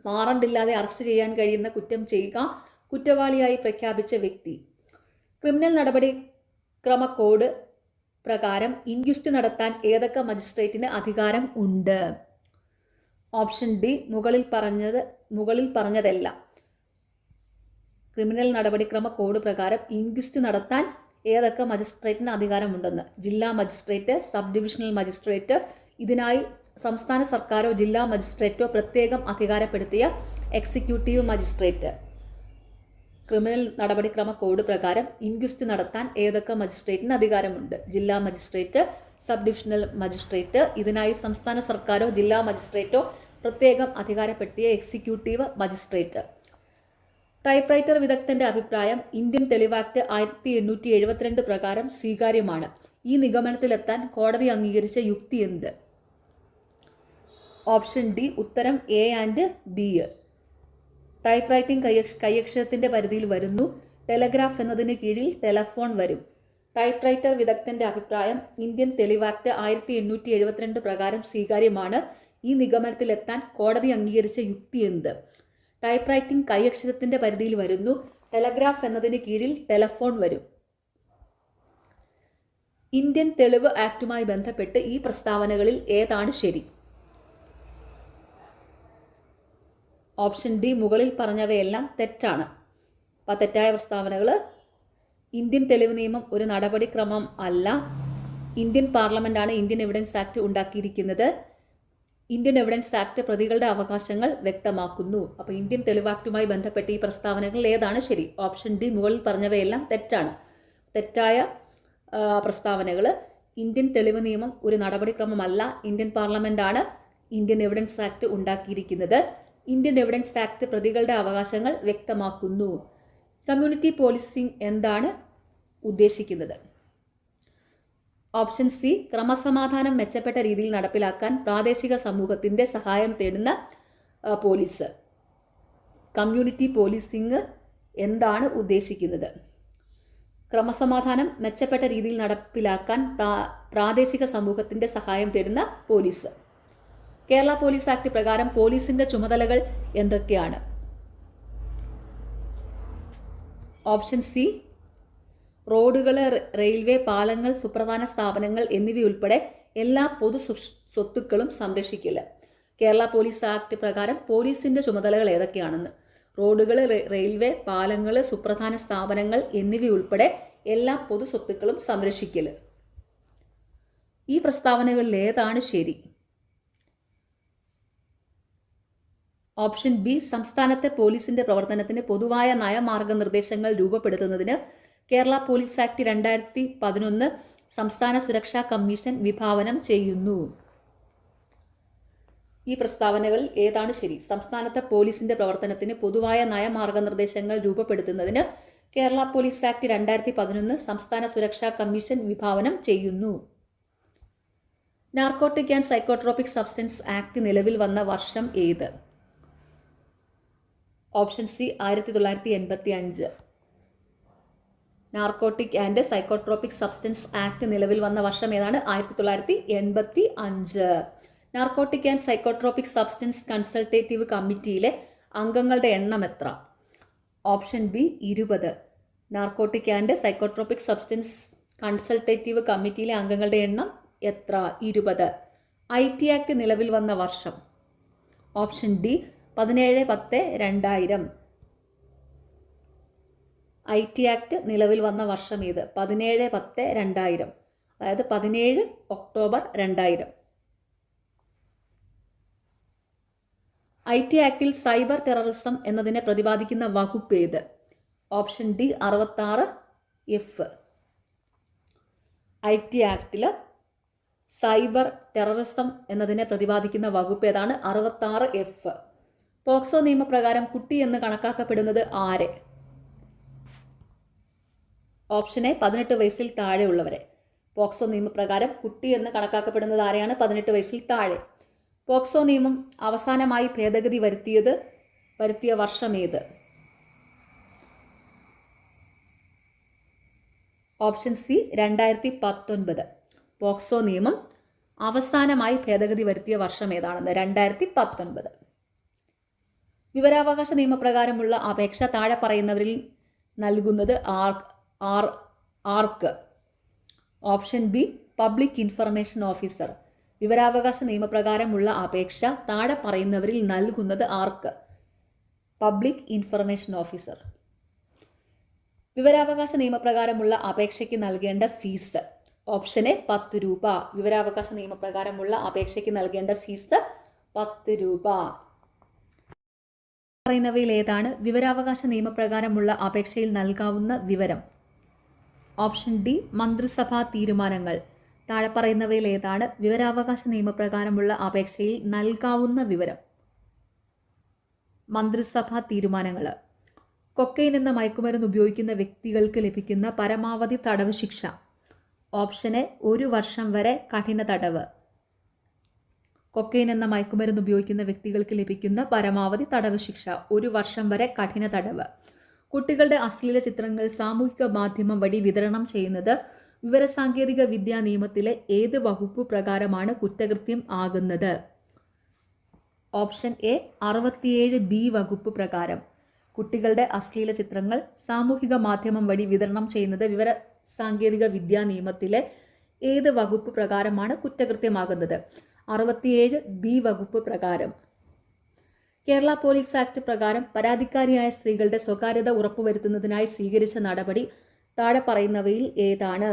വാറണ്ടില്ലാതെ അറസ്റ്റ് ചെയ്യാൻ കഴിയുന്ന കുറ്റം ചെയ്യുക, കുറ്റവാളിയായി പ്രഖ്യാപിച്ച വ്യക്തി. ക്രിമിനൽ നടപടിക്രമ കോഡ് പ്രകാരം ഇൻക്വസ്റ്റ് നടത്താൻ ഏതൊക്കെ മജിസ്ട്രേറ്റിന് അധികാരം ഉണ്ട്? ഓപ്ഷൻ ഡി, മുകളിൽ പറഞ്ഞതെല്ലാം. ക്രിമിനൽ നടപടിക്രമ കോഡ് പ്രകാരം ഇൻക്വസ്റ്റ് നടത്താൻ ഏതൊക്കെ മജിസ്ട്രേറ്റിന് അധികാരമുണ്ടെന്ന്? ജില്ലാ മജിസ്ട്രേറ്റ്, സബ് ഡിവിഷണൽ മജിസ്ട്രേറ്റ്, ഇതിനായി സംസ്ഥാന സർക്കാരോ ജില്ലാ മജിസ്ട്രേറ്റോ പ്രത്യേകം അധികാരപ്പെടുത്തിയ എക്സിക്യൂട്ടീവ് മജിസ്ട്രേറ്റ്. ക്രിമിനൽ നടപടിക്രമ കോഡ് പ്രകാരം ഇൻക്വസ്റ്റ് നടത്താൻ ഏതൊക്കെ മജിസ്ട്രേറ്റിന് അധികാരമുണ്ട്? ജില്ലാ മജിസ്ട്രേറ്റ്, സബ് ഡിവിഷണൽ മജിസ്ട്രേറ്റ്, ഇതിനായി സംസ്ഥാന സർക്കാരോ ജില്ലാ മജിസ്ട്രേറ്റോ പ്രത്യേകം അധികാരപ്പെടുത്തിയ എക്സിക്യൂട്ടീവ് മജിസ്ട്രേറ്റ്. ടൈപ്പ് റൈറ്റർ വിദഗ്ധന്റെ അഭിപ്രായം ഇന്ത്യൻ തെളിവ് ആക്ട് 1872 പ്രകാരം സ്വീകാര്യമാണ്. ഈ നിഗമനത്തിലെത്താൻ കോടതി അംഗീകരിച്ച യുക്തി എന്ത്? ഓപ്ഷൻ ഡി, ഉത്തരം A and B. Type writing കൈയക്ഷരത്തിന്റെ പരിധിയിൽ വരുന്നു. ടെലഗ്രാഫ് എന്നതിന് കീഴിൽ ടെലഫോൺ വരും. ടൈപ്പ് റൈറ്റർ വിദഗ്ധന്റെ അഭിപ്രായം ഇന്ത്യൻ തെളിവ് ആക്ട് 1872 പ്രകാരം സ്വീകാര്യമാണ്. ഈ നിഗമനത്തിലെത്താൻ കോടതി അംഗീകരിച്ച യുക്തി എന്ത്? ടൈപ്പ് റൈറ്റിംഗ് കൈയക്ഷരത്തിന്റെ പരിധിയിൽ വരുന്നു. ടെലഗ്രാഫ് എന്നതിന് കീഴിൽ ടെലഫോൺ വരും. ഇന്ത്യൻ തെളിവ് ആക്ടുമായി ബന്ധപ്പെട്ട് ഈ പ്രസ്താവനകളിൽ ഏതാണ് ശരി? ഓപ്ഷൻ ഡി, മുകളിൽ പറഞ്ഞവയെല്ലാം തെറ്റാണ്. അപ്പോൾ തെറ്റായ പ്രസ്താവനകൾ: ഇന്ത്യൻ തെളിവ് നിയമം ഒരു നടപടിക്രമം അല്ല. ഇന്ത്യൻ പാർലമെന്റാണ് ഇന്ത്യൻ എവിഡൻസ് ആക്ട് ഉണ്ടാക്കിയിരിക്കുന്നത്. ഇന്ത്യൻ എവിഡൻസ് ആക്ട് പ്രതികളുടെ അവകാശങ്ങൾ വ്യക്തമാക്കുന്നു. അപ്പോൾ ഇന്ത്യൻ തെളിവ് ആക്ടുമായി ബന്ധപ്പെട്ട് ഈ പ്രസ്താവനകളിൽ ഏതാണ് ശരി? ഓപ്ഷൻ ഡി, മുകളിൽ പറഞ്ഞവയെല്ലാം തെറ്റാണ്. തെറ്റായ പ്രസ്താവനകൾ: ഇന്ത്യൻ തെളിവ് നിയമം ഒരു നടപടിക്രമമല്ല. ഇന്ത്യൻ പാർലമെന്റാണ് ഇന്ത്യൻ എവിഡൻസ് ആക്ട് ഉണ്ടാക്കിയിരിക്കുന്നത്. ഇന്ത്യൻ എവിഡൻസ് ആക്ട് പ്രതികളുടെ അവകാശങ്ങൾ വ്യക്തമാക്കുന്നു. കമ്മ്യൂണിറ്റി പോലീസിംഗ് എന്താണ് ഉദ്ദേശിക്കുന്നത്? ഓപ്ഷൻ സി, ക്രമസമാധാനം മെച്ചപ്പെട്ട രീതിയിൽ നടപ്പിലാക്കാൻ പ്രാദേശിക സമൂഹത്തിന്റെ സഹായം തേടുന്ന പോലീസ്. കമ്മ്യൂണിറ്റി പോലീസിംഗ് എന്താണ് ഉദ്ദേശിക്കുന്നത്? ക്രമസമാധാനം മെച്ചപ്പെട്ട രീതിയിൽ നടപ്പിലാക്കാൻ പ്രാദേശിക സമൂഹത്തിന്റെ സഹായം തേടുന്ന പോലീസ്. കേരള പോലീസ് ആക്ട് പ്രകാരം പോലീസിന്റെ ചുമതലകൾ എന്തൊക്കെയാണ്? ഓപ്ഷൻ സി, റോഡുകൾ, റെയിൽവേ, പാലങ്ങൾ, സുപ്രധാന സ്ഥാപനങ്ങൾ എന്നിവയുൾപ്പെടെ എല്ലാ പൊതു സ്വത്തുക്കളും സംരക്ഷിക്കില്ല. കേരള പോലീസ് ആക്ട് പ്രകാരം പോലീസിന്റെ ചുമതലകൾ ഏതൊക്കെയാണെന്ന്: റോഡുകൾ, റെയിൽവേ, പാലങ്ങൾ, സുപ്രധാന സ്ഥാപനങ്ങൾ എന്നിവയുൾപ്പെടെ എല്ലാ പൊതു സ്വത്തുക്കളും സംരക്ഷിക്കൽ. ഈ പ്രസ്താവനകളിൽ ഏതാണ് ശരി? ഓപ്ഷൻ ബി സംസ്ഥാനത്തെ പോലീസിന്റെ പ്രവർത്തനത്തിന് പൊതുവായ നയമാർഗനിർദ്ദേശങ്ങൾ രൂപപ്പെടുത്തുന്നതിന് കേരള പോലീസ് ആക്ട് 2011 സംസ്ഥാന സുരക്ഷാ കമ്മീഷൻ വിഭാവനം ചെയ്യുന്നു. ഈ പ്രസ്താവനകളിൽ ഏതാണ് ശരി? സംസ്ഥാനത്തെ പോലീസിന്റെ പ്രവർത്തനത്തിന് പൊതുവായ നയമാർഗനിർദ്ദേശങ്ങൾ രൂപപ്പെടുത്തുന്നതിന് കേരള പോലീസ് ആക്ട് 2011 സംസ്ഥാന സുരക്ഷാ കമ്മീഷൻ വിഭാവനം ചെയ്യുന്നു. Narcotic and psychotropic substance act നിലവിൽ വന്ന വർഷം ഏത്? Option C 1985. Narcotic and psychotropic substance act നിലവിൽ വന്ന വർഷം ഏതാണ്? 1985. Narcotic and psychotropic substance consultative കമ്മിറ്റിയിലെ അംഗങ്ങളുടെ എണ്ണം എത്ര? Option B 20. Narcotic and psychotropic substance consultative കമ്മിറ്റിയിലെ അംഗങ്ങളുടെ എണ്ണം എത്ര? 20. IT ആക്ട് നിലവിൽ വന്ന വർഷം? Option D 17/10/2000. IT ആക്ട് നിലവിൽ വന്ന വർഷം ഏത്? 17/10/2000, അതായത് 17 ഒക്ടോബർ 2000. IT ആക്ടിൽ സൈബർ ടെററിസം എന്നതിനെ പ്രതിപാദിക്കുന്ന വകുപ്പ് ഏത്? Option D 66F. IT ആക്ടിൽ സൈബർ ടെററിസം എന്നതിനെ പ്രതിപാദിക്കുന്ന വകുപ്പ് ഏതാണ്? 66F. പോക്സോ നിയമപ്രകാരം കുട്ടി എന്ന് കണക്കാക്കപ്പെടുന്നത് ആരെ? ഓപ്ഷൻ എ 18 വയസ്സിൽ താഴെയുള്ളവരെ. പോക്സോ നിയമപ്രകാരം കുട്ടി എന്ന് കണക്കാക്കപ്പെടുന്നത് ആരെയാണ്? 18 വയസ്സിൽ താഴെ. പോക്സോ നിയമം അവസാനമായി ഭേദഗതി വരുത്തിയ വർഷം ഏത്? Option C 2019. പോക്സോ നിയമം അവസാനമായി ഭേദഗതി വരുത്തിയ വർഷം ഏതാണെന്ന്? 2019. വിവരാവകാശ നിയമപ്രകാരമുള്ള അപേക്ഷ താഴെ പറയുന്നവരിൽ നൽകുന്നത് ആർക്ക്? Option B public information officer. വിവരാവകാശ നിയമപ്രകാരമുള്ള അപേക്ഷ താഴെ പറയുന്നവരിൽ നൽകുന്നത് ആർക്ക്? Public information officer. വിവരാവകാശ നിയമപ്രകാരമുള്ള അപേക്ഷയ്ക്ക് നൽകേണ്ട ഫീസ്? ഓപ്ഷൻ എ 10 രൂപ. വിവരാവകാശ നിയമപ്രകാരമുള്ള അപേക്ഷയ്ക്ക് നൽകേണ്ട ഫീസ് 10 രൂപ. പറയുന്നവയിൽ ഏതാണ് വിവരാവകാശ നിയമപ്രകാരമുള്ള അപേക്ഷയിൽ നൽകാവുന്ന വിവരം? ഓപ്ഷൻ ഡി മന്ത്രിസഭാ തീരുമാനങ്ങൾ. താഴെ പറയുന്നവയിൽ ഏതാണ് വിവരാവകാശ നിയമപ്രകാരമുള്ള അപേക്ഷയിൽ നൽകാവുന്ന വിവരം? മന്ത്രിസഭാ തീരുമാനങ്ങൾ. കൊക്കൈൻ എന്ന മയക്കുമരുന്ന് ഉപയോഗിക്കുന്ന വ്യക്തികൾക്ക് ലഭിക്കുന്ന പരമാവധി തടവ് ശിക്ഷ? ഓപ്ഷൻ എ 1 വർഷം വരെ കഠിന തടവ്. കൊക്കൈൻ എന്ന മയക്കുമരുന്ന് ഉപയോഗിക്കുന്ന വ്യക്തികൾക്ക് ലഭിക്കുന്ന പരമാവധി തടവ് ശിക്ഷ 1 വർഷം വരെ കഠിന തടവ്. കുട്ടികളുടെ അശ്ലീല ചിത്രങ്ങൾ സാമൂഹിക മാധ്യമം വഴി വിതരണം ചെയ്യുന്നത് വിവരസാങ്കേതിക വിദ്യാ നിയമത്തിലെ ഏത് വകുപ്പ് പ്രകാരമാണ് കുറ്റകൃത്യം ആകുന്നത്? ഓപ്ഷൻ എ 67B വകുപ്പ് പ്രകാരം. കുട്ടികളുടെ അശ്ലീല ചിത്രങ്ങൾ സാമൂഹിക മാധ്യമം വഴി വിതരണം ചെയ്യുന്നത് വിവരസാങ്കേതിക വിദ്യാ നിയമത്തിലെ ഏത് വകുപ്പ് പ്രകാരമാണ് കുറ്റകൃത്യമാകുന്നത്? 67B വകുപ്പ് പ്രകാരം. കേരള പോലീസ് ആക്ട് പ്രകാരം പരാതിക്കാരിയായ സ്ത്രീകളുടെ സ്വകാര്യത ഉറപ്പുവരുത്തുന്നതിനായി സ്വീകരിച്ച നടപടി താഴെ പറയുന്നവയിൽ ഏതാണ്?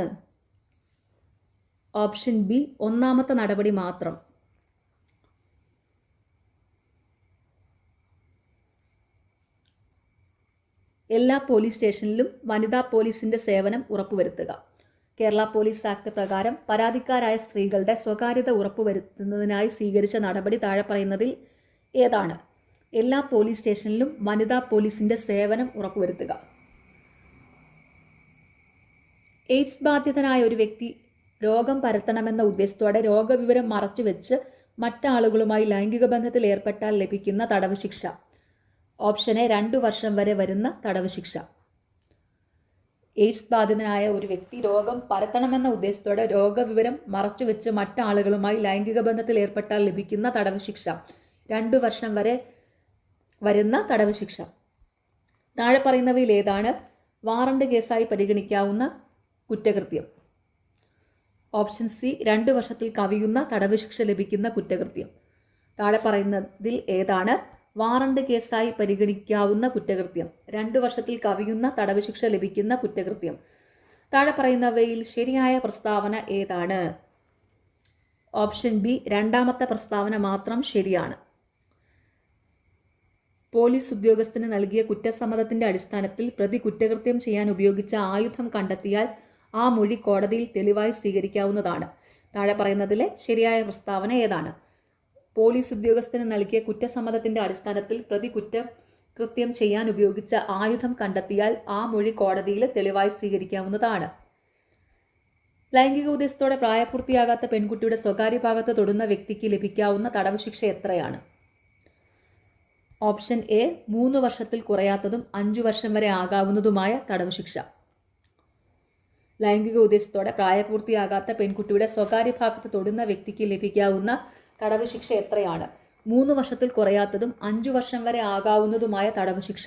ഓപ്ഷൻ ബി ഒന്നാമത്തെ നടപടി മാത്രം. എല്ലാ പോലീസ് സ്റ്റേഷനിലും വനിതാ പോലീസിന്റെ സേവനം ഉറപ്പുവരുത്തുക. കേരള പോലീസ് ആക്ട് പ്രകാരം പരാതിക്കാരായ സ്ത്രീകളുടെ സ്വകാര്യത ഉറപ്പുവരുത്തുന്നതിനായി സ്വീകരിച്ച നടപടി താഴെ പറയുന്നതിൽ ഏതാണ്? എല്ലാ പോലീസ് സ്റ്റേഷനിലും വനിതാ പോലീസിന്റെ സേവനം ഉറപ്പുവരുത്തുക. എയ്ഡ്സ് ബാധിതനായ ഒരു വ്യക്തി രോഗം പരത്തണമെന്ന ഉദ്ദേശത്തോടെ രോഗവിവരം മറച്ചുവെച്ച് മറ്റാളുകളുമായി ലൈംഗിക ബന്ധത്തിൽ ഏർപ്പെട്ടാൽ ലഭിക്കുന്ന തടവ് ശിക്ഷ? ഓപ്ഷൻ എ 2 വർഷം വരെ വരുന്ന തടവ് ശിക്ഷ. എയ്ഡ്സ് ബാധിതനായ ഒരു വ്യക്തി രോഗം പരത്തണമെന്ന ഉദ്ദേശത്തോടെ രോഗവിവരം മറച്ചുവെച്ച് മറ്റാളുകളുമായി ലൈംഗിക ബന്ധത്തിൽ ഏർപ്പെട്ടാൽ ലഭിക്കുന്ന തടവ് ശിക്ഷ 2 വർഷം വരെ വരുന്ന തടവ് ശിക്ഷ. താഴെ പറയുന്നവയിൽ ഏതാണ് വാറണ്ട് കേസായി പരിഗണിക്കാവുന്ന കുറ്റകൃത്യം? ഓപ്ഷൻ സി 2 വർഷത്തിൽ കവിയുന്ന തടവ് ശിക്ഷ ലഭിക്കുന്ന കുറ്റകൃത്യം. താഴെ പറയുന്നതിൽ ഏതാണ് വാറണ്ട് കേസായി പരിഗണിക്കാവുന്ന കുറ്റകൃത്യം? 2 വർഷത്തിൽ കവിയുന്ന തടവ് ശിക്ഷ ലഭിക്കുന്ന കുറ്റകൃത്യം. താഴെ പറയുന്നവയിൽ ശരിയായ പ്രസ്താവന ഏതാണ്? ഓപ്ഷൻ ബി രണ്ടാമത്തെ പ്രസ്താവന മാത്രം ശരിയാണ്. പോലീസ് ഉദ്യോഗസ്ഥന് നൽകിയ കുറ്റസമ്മതത്തിന്റെ അടിസ്ഥാനത്തിൽ പ്രതി കുറ്റകൃത്യം ചെയ്യാൻ ഉപയോഗിച്ച ആയുധം കണ്ടെത്തിയാൽ ആ മൊഴി കോടതിയിൽ തെളിവായി സ്വീകരിക്കാവുന്നതാണ്. താഴെ പറയുന്നതിലെ ശരിയായ പ്രസ്താവന ഏതാണ്? പോലീസ് ഉദ്യോഗസ്ഥന് നൽകിയ കുറ്റസമ്മതത്തിന്റെ അടിസ്ഥാനത്തിൽ പ്രതി കുറ്റകൃത്യം ചെയ്യാൻ ഉപയോഗിച്ച ആയുധം കണ്ടെത്തിയാൽ ആ മൊഴി കോടതിയിൽ തെളിവായി സ്വീകരിക്കാവുന്നതാണ്. ലൈംഗിക ഉദ്ദേശത്തോടെ പ്രായപൂർത്തിയാകാത്ത പെൺകുട്ടിയുടെ സ്വകാര്യ ഭാഗത്ത് തൊടുന്ന വ്യക്തിക്ക് ലഭിക്കാവുന്ന തടവ് ശിക്ഷ എത്രയാണ്? ഓപ്ഷൻ എ 3 വർഷത്തിൽ കുറയാത്തതും 5 വർഷം വരെ ആകാവുന്നതുമായ തടവ് ശിക്ഷ. ലൈംഗിക ഉദ്ദേശത്തോടെ പ്രായപൂർത്തിയാകാത്ത പെൺകുട്ടിയുടെ സ്വകാര്യ ഭാഗത്ത് തൊടുന്ന വ്യക്തിക്ക് ലഭിക്കാവുന്ന തടവ് ശിക്ഷ എത്രയാണ്? 3 വർഷത്തിൽ കുറയാത്തതും 5 വർഷം വരെ ആകാവുന്നതുമായ തടവ് ശിക്ഷ.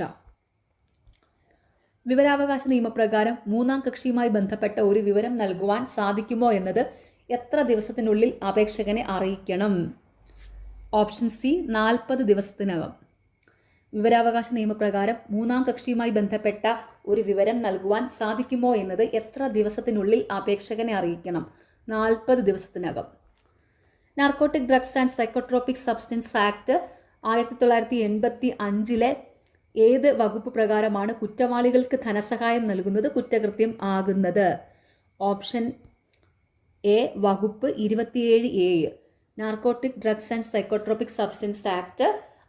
വിവരാവകാശ നിയമപ്രകാരം മൂന്നാം കക്ഷിയുമായി ബന്ധപ്പെട്ട ഒരു വിവരം നൽകുവാൻ സാധിക്കുമോ എന്നത് എത്ര ദിവസത്തിനുള്ളിൽ അപേക്ഷകനെ അറിയിക്കണം? ഓപ്ഷൻ സി 40 ദിവസത്തിനകം. വിവരാവകാശ നിയമപ്രകാരം മൂന്നാം കക്ഷിയുമായി ബന്ധപ്പെട്ട ഒരു വിവരം നൽകുവാൻ സാധിക്കുമോ എന്നത് എത്ര ദിവസത്തിനുള്ളിൽ അപേക്ഷകനെ അറിയിക്കണം? 40 ദിവസത്തിനകം. Narcotic drugs and psychotropic substance act 1985 ഏത് വകുപ്പ് പ്രകാരമാണ് കുറ്റവാളികൾക്ക് ധനസഹായം നൽകുന്നത് കുറ്റകൃത്യം ആകുന്നത്? ഓപ്ഷൻ എ വകുപ്പ് 27A. Narcotic drugs and psychotropic substance act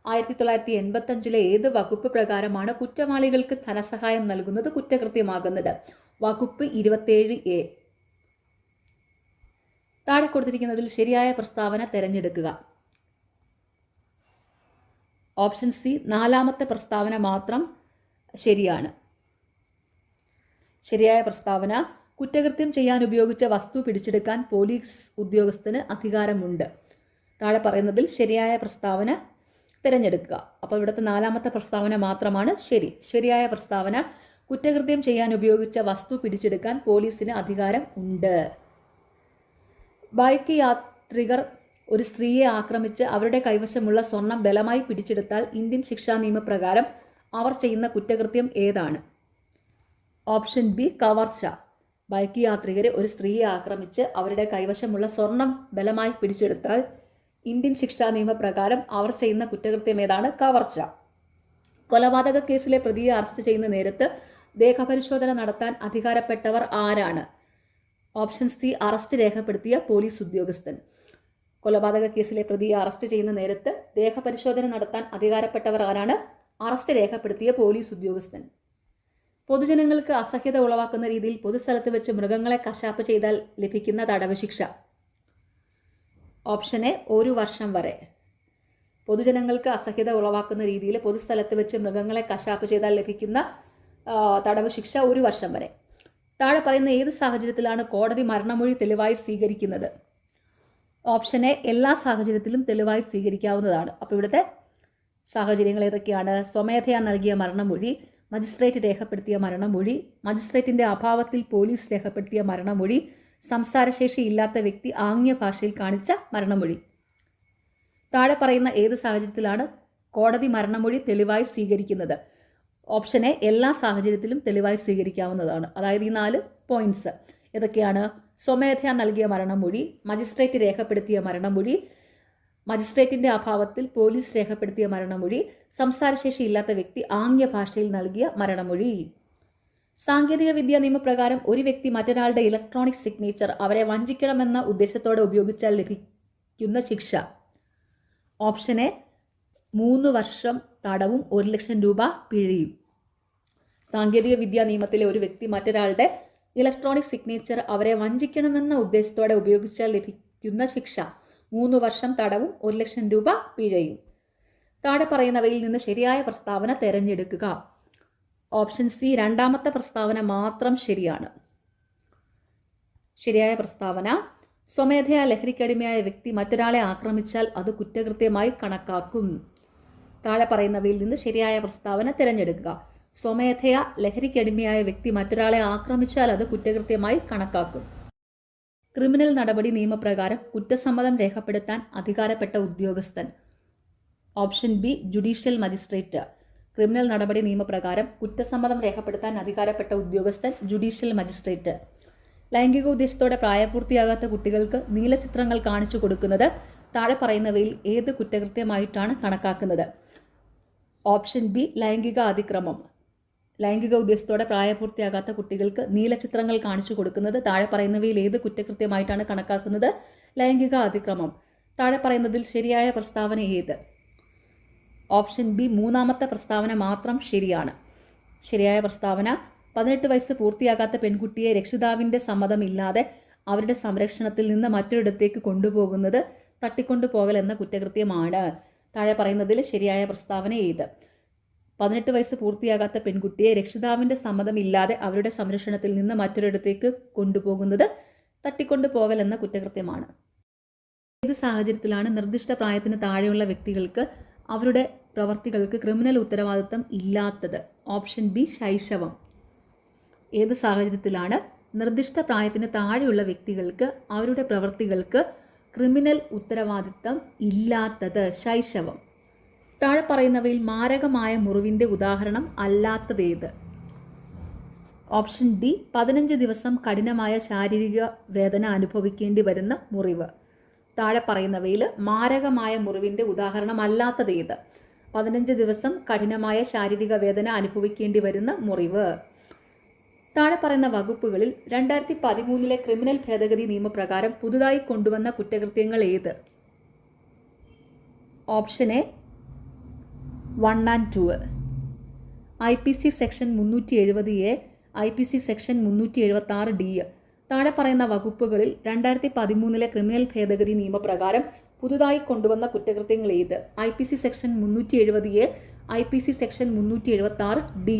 1985 ഏത് വകുപ്പ് പ്രകാരമാണ് കുറ്റവാളികൾക്ക് ധനസഹായം നൽകുന്നത് കുറ്റകൃത്യമാകുന്നത്? വകുപ്പ് 27A. താഴെ കൊടുത്തിരിക്കുന്നതിൽ ശരിയായ പ്രസ്താവന തിരഞ്ഞെടുക്കുക. ഓപ്ഷൻ സി 4ാമത്തെ പ്രസ്താവന മാത്രം ശരിയാണ്. ശരിയായ പ്രസ്താവന: കുറ്റകൃത്യം ചെയ്യാൻ ഉപയോഗിച്ച വസ്തു പിടിച്ചെടുക്കാൻ പോലീസ് ഉദ്യോഗസ്ഥന് അധികാരമുണ്ട്. താഴെ പറയുന്നതിൽ ശരിയായ പ്രസ്താവന തിരഞ്ഞെടുക്കുക. അപ്പോൾ ഇവിടുത്തെ 4ാമത്തെ പ്രസ്താവന മാത്രമാണ് ശരി. ശരിയായ പ്രസ്താവന: കുറ്റകൃത്യം ചെയ്യാൻ ഉപയോഗിച്ച വസ്തു പിടിച്ചെടുക്കാൻ പോലീസിന് അധികാരം ഉണ്ട്. ബൈക്ക് യാത്രികർ ഒരു സ്ത്രീയെ ആക്രമിച്ച് അവരുടെ കൈവശമുള്ള സ്വർണം ബലമായി പിടിച്ചെടുത്താൽ ഇന്ത്യൻ ശിക്ഷാ നിയമപ്രകാരം അവർ ചെയ്യുന്ന കുറ്റകൃത്യം ഏതാണ്? ഓപ്ഷൻ ബി കവർച്ച. ബൈക്ക് യാത്രികരെ ഒരു സ്ത്രീയെ ആക്രമിച്ച് അവരുടെ കൈവശമുള്ള സ്വർണം ബലമായി പിടിച്ചെടുത്താൽ ഇന്ത്യൻ ശിക്ഷാ നിയമപ്രകാരം അവർ ചെയ്യുന്ന കുറ്റകൃത്യം ഏതാണ്? കവർച്ച. കൊലപാതക കേസിലെ പ്രതിയെ അറസ്റ്റ് ചെയ്യുന്ന നേരത്ത് ദേഹപരിശോധന നടത്താൻ അധികാരപ്പെട്ടവർ ആരാണ്? ഓപ്ഷൻ സി അറസ്റ്റ് രേഖപ്പെടുത്തിയ പോലീസ് ഉദ്യോഗസ്ഥൻ. കൊലപാതക കേസിലെ പ്രതിയെ അറസ്റ്റ് ചെയ്യുന്ന നേരത്ത് ദേഹപരിശോധന നടത്താൻ അധികാരപ്പെട്ടവർ ആരാണ്? അറസ്റ്റ് രേഖപ്പെടുത്തിയ പോലീസ് ഉദ്യോഗസ്ഥൻ. പൊതുജനങ്ങൾക്ക് അസഹ്യത ഉളവാക്കുന്ന രീതിയിൽ പൊതുസ്ഥലത്ത് വെച്ച് മൃഗങ്ങളെ കശാപ്പ് ചെയ്താൽ ലഭിക്കുന്ന തടവ് ശിക്ഷ. ഓപ്ഷൻ എ 1 വർഷം വരെ. പൊതുജനങ്ങൾക്ക് അസഹ്യത ഉളവാക്കുന്ന രീതിയിൽ പൊതുസ്ഥലത്ത് വെച്ച് മൃഗങ്ങളെ കശാപ്പ് ചെയ്താൽ ലഭിക്കുന്ന തടവ് ശിക്ഷ 1 വർഷം വരെ. താഴെ പറയുന്ന ഏത് സാഹചര്യത്തിലാണ് കോടതി മരണമൊഴി തെളിവായി സ്വീകരിക്കുന്നത്? ഓപ്ഷൻ എ എല്ലാ സാഹചര്യത്തിലും തെളിവായി സ്വീകരിക്കാവുന്നതാണ്. അപ്പോൾ ഇവിടുത്തെ സാഹചര്യങ്ങൾ ഏതൊക്കെയാണ്? സ്വമേധയാ നൽകിയ മരണമൊഴി, മജിസ്ട്രേറ്റ് രേഖപ്പെടുത്തിയ മരണമൊഴി, മജിസ്ട്രേറ്റിന്റെ അഭാവത്തിൽ പോലീസ് രേഖപ്പെടുത്തിയ മരണമൊഴി, സംസാരശേഷി ഇല്ലാത്ത വ്യക്തി ആംഗ്യ ഭാഷയിൽ കാണിച്ച മരണമൊഴി. താഴെ പറയുന്ന ഏത് സാഹചര്യത്തിലാണ് കോടതി മരണമൊഴി തെളിവായി സ്വീകരിക്കുന്നത്? ഓപ്ഷൻ എ എല്ലാ സാഹചര്യത്തിലും തെളിവായി സ്വീകരിക്കാവുന്നതാണ്. അതായത് ഈ 4 പോയിന്റ്സ് ഏതൊക്കെയാണ്? സ്വമേധയാ നൽകിയ മരണമൊഴി, മജിസ്ട്രേറ്റ് രേഖപ്പെടുത്തിയ മരണമൊഴി, മജിസ്ട്രേറ്റിന്റെ അഭാവത്തിൽ പോലീസ് രേഖപ്പെടുത്തിയ മരണമൊഴി, സംസാരശേഷി ഇല്ലാത്ത വ്യക്തി ആംഗ്യ ഭാഷയിൽ നൽകിയ മരണമൊഴി. സാങ്കേതിക വിദ്യാ നിയമപ്രകാരം ഒരു വ്യക്തി മറ്റൊരാളുടെ ഇലക്ട്രോണിക് സിഗ്നേച്ചർ അവരെ വഞ്ചിക്കണമെന്ന ഉദ്ദേശത്തോടെ ഉപയോഗിച്ചാൽ ലഭിക്കുന്ന ശിക്ഷ. ഓപ്ഷൻ എ 3 വർഷം തടവും 1 ലക്ഷം രൂപ പിഴയും. സാങ്കേതിക വിദ്യാ നിയമത്തിലെ ഒരു വ്യക്തി മറ്റൊരാളുടെ ഇലക്ട്രോണിക് സിഗ്നേച്ചർ അവരെ വഞ്ചിക്കണമെന്ന ഉദ്ദേശത്തോടെ ഉപയോഗിച്ചാൽ ലഭിക്കുന്ന ശിക്ഷ 3 വർഷം തടവും 1 ലക്ഷം രൂപ പിഴയും. താഴെ പറയുന്നവയിൽ നിന്ന് ശരിയായ പ്രസ്താവന തിരഞ്ഞെടുക്കുക. ഓപ്ഷൻ സി 2ാമത്തെ പ്രസ്താവന മാത്രം ശരിയാണ്. ശരിയായ പ്രസ്താവന: സ്വമേധയാ ലഹരിക്കടിമയായ വ്യക്തി മറ്റൊരാളെ ആക്രമിച്ചാൽ അത് കുറ്റകൃത്യമായി കണക്കാക്കും. താഴെ പറയുന്നവയിൽ നിന്ന് ശരിയായ പ്രസ്താവന തിരഞ്ഞെടുക്കുക. സ്വമേധയാ ലഹരിക്കടിമയായ വ്യക്തി മറ്റൊരാളെ ആക്രമിച്ചാൽ അത് കുറ്റകൃത്യമായി കണക്കാക്കും. ക്രിമിനൽ നടപടി നിയമപ്രകാരം കുറ്റസമ്മതം രേഖപ്പെടുത്താൻ അധികാരപ്പെട്ട ഉദ്യോഗസ്ഥൻ. Option B judicial magistrate. Criminal നടപടി നിയമപ്രകാരം കുറ്റസമ്മതം രേഖപ്പെടുത്താൻ അധികാരപ്പെട്ട ഉദ്യോഗസ്ഥൻ ജുഡീഷ്യൽ മജിസ്ട്രേറ്റ്. ലൈംഗിക ഉദ്ദേശത്തോടെ പ്രായപൂർത്തിയാകാത്ത കുട്ടികൾക്ക് നീലചിത്രങ്ങൾ കാണിച്ചു കൊടുക്കുന്നത് താഴെ പറയുന്നവയിൽ ഏത് കുറ്റകൃത്യമായിട്ടാണ് കണക്കാക്കുന്നത്? ഓപ്ഷൻ ബി ലൈംഗിക അതിക്രമം. ലൈംഗിക ഉദ്ദേശത്തോടെ പ്രായപൂർത്തിയാകാത്ത കുട്ടികൾക്ക് നീലചിത്രങ്ങൾ കാണിച്ചു കൊടുക്കുന്നത് താഴെ പറയുന്നവയിൽ ഏത് കുറ്റകൃത്യമായിട്ടാണ് കണക്കാക്കുന്നത്? ലൈംഗിക അതിക്രമം. താഴെ പറയുന്നതിൽ ശരിയായ പ്രസ്താവന ഏത്? ഓപ്ഷൻ ബി മൂന്നാമത്തെ പ്രസ്താവന മാത്രം ശരിയാണ്. ശരിയായ പ്രസ്താവന 18 വയസ്സ് പൂർത്തിയാകാത്ത പെൺകുട്ടിയെ രക്ഷിതാവിൻ്റെ സമ്മതമില്ലാതെ അവരുടെ സംരക്ഷണത്തിൽ നിന്ന് മറ്റൊരിടത്തേക്ക് കൊണ്ടുപോകുന്നത് തട്ടിക്കൊണ്ടുപോകൽ എന്ന കുറ്റകൃത്യമാണ്. താഴെ പറയുന്നതിൽ ശരിയായ പ്രസ്താവന ഏത്? 18 വയസ്സ് പൂർത്തിയാകാത്ത പെൺകുട്ടിയെ രക്ഷിതാവിൻ്റെ സമ്മതമില്ലാതെ അവരുടെ സംരക്ഷണത്തിൽ നിന്ന് മറ്റൊരിടത്തേക്ക് കൊണ്ടുപോകുന്നത് തട്ടിക്കൊണ്ടുപോകൽ എന്ന കുറ്റകൃത്യമാണ്. ഏത് സാഹചര്യത്തിലാണ് നിർദ്ദിഷ്ട പ്രായത്തിന് താഴെയുള്ള വ്യക്തികൾക്ക് അവരുടെ പ്രവർത്തികൾക്ക് ക്രിമിനൽ ഉത്തരവാദിത്തം ഇല്ലാത്തത്? ഓപ്ഷൻ ബി ശൈശവം. ഏത് സാഹചര്യത്തിലാണ് നിർദ്ദിഷ്ട പ്രായത്തിന് താഴെയുള്ള വ്യക്തികൾക്ക് അവരുടെ പ്രവർത്തികൾക്ക് ക്രിമിനൽ ഉത്തരവാദിത്തം ഇല്ലാത്തത്? ശൈശവം. താഴെ പറയുന്നവയിൽ മാരകമായ മുറിവിൻ്റെ ഉദാഹരണം അല്ലാത്തതേത്? ഓപ്ഷൻ ഡി 15 ദിവസം കഠിനമായ ശാരീരിക വേദന അനുഭവിക്കേണ്ടി വരുന്ന മുറിവ്. താഴെ പറയുന്നവയിൽ മാരകമായ മുറിവിൻ്റെ ഉദാഹരണം അല്ലാത്തതേത്? 15 ദിവസം കഠിനമായ ശാരീരിക വേദന അനുഭവിക്കേണ്ടി വരുന്ന മുറിവ്. താഴെ പറയുന്ന വകുപ്പുകളിൽ 2013 ക്രിമിനൽ ഭേദഗതി നിയമപ്രകാരം പുതുതായി കൊണ്ടുവന്ന കുറ്റകൃത്യങ്ങൾ ഏത്? Option A 1 and 2, IPC section 370A, IPC section 376D. താഴെ പറയുന്ന വകുപ്പുകളിൽ 2013 ക്രിമിനൽ ഭേദഗതി നിയമപ്രകാരം പുതുതായി കൊണ്ടുവന്ന കുറ്റകൃത്യങ്ങൾ ഏത്? IPC section 370A, IPC section 376D.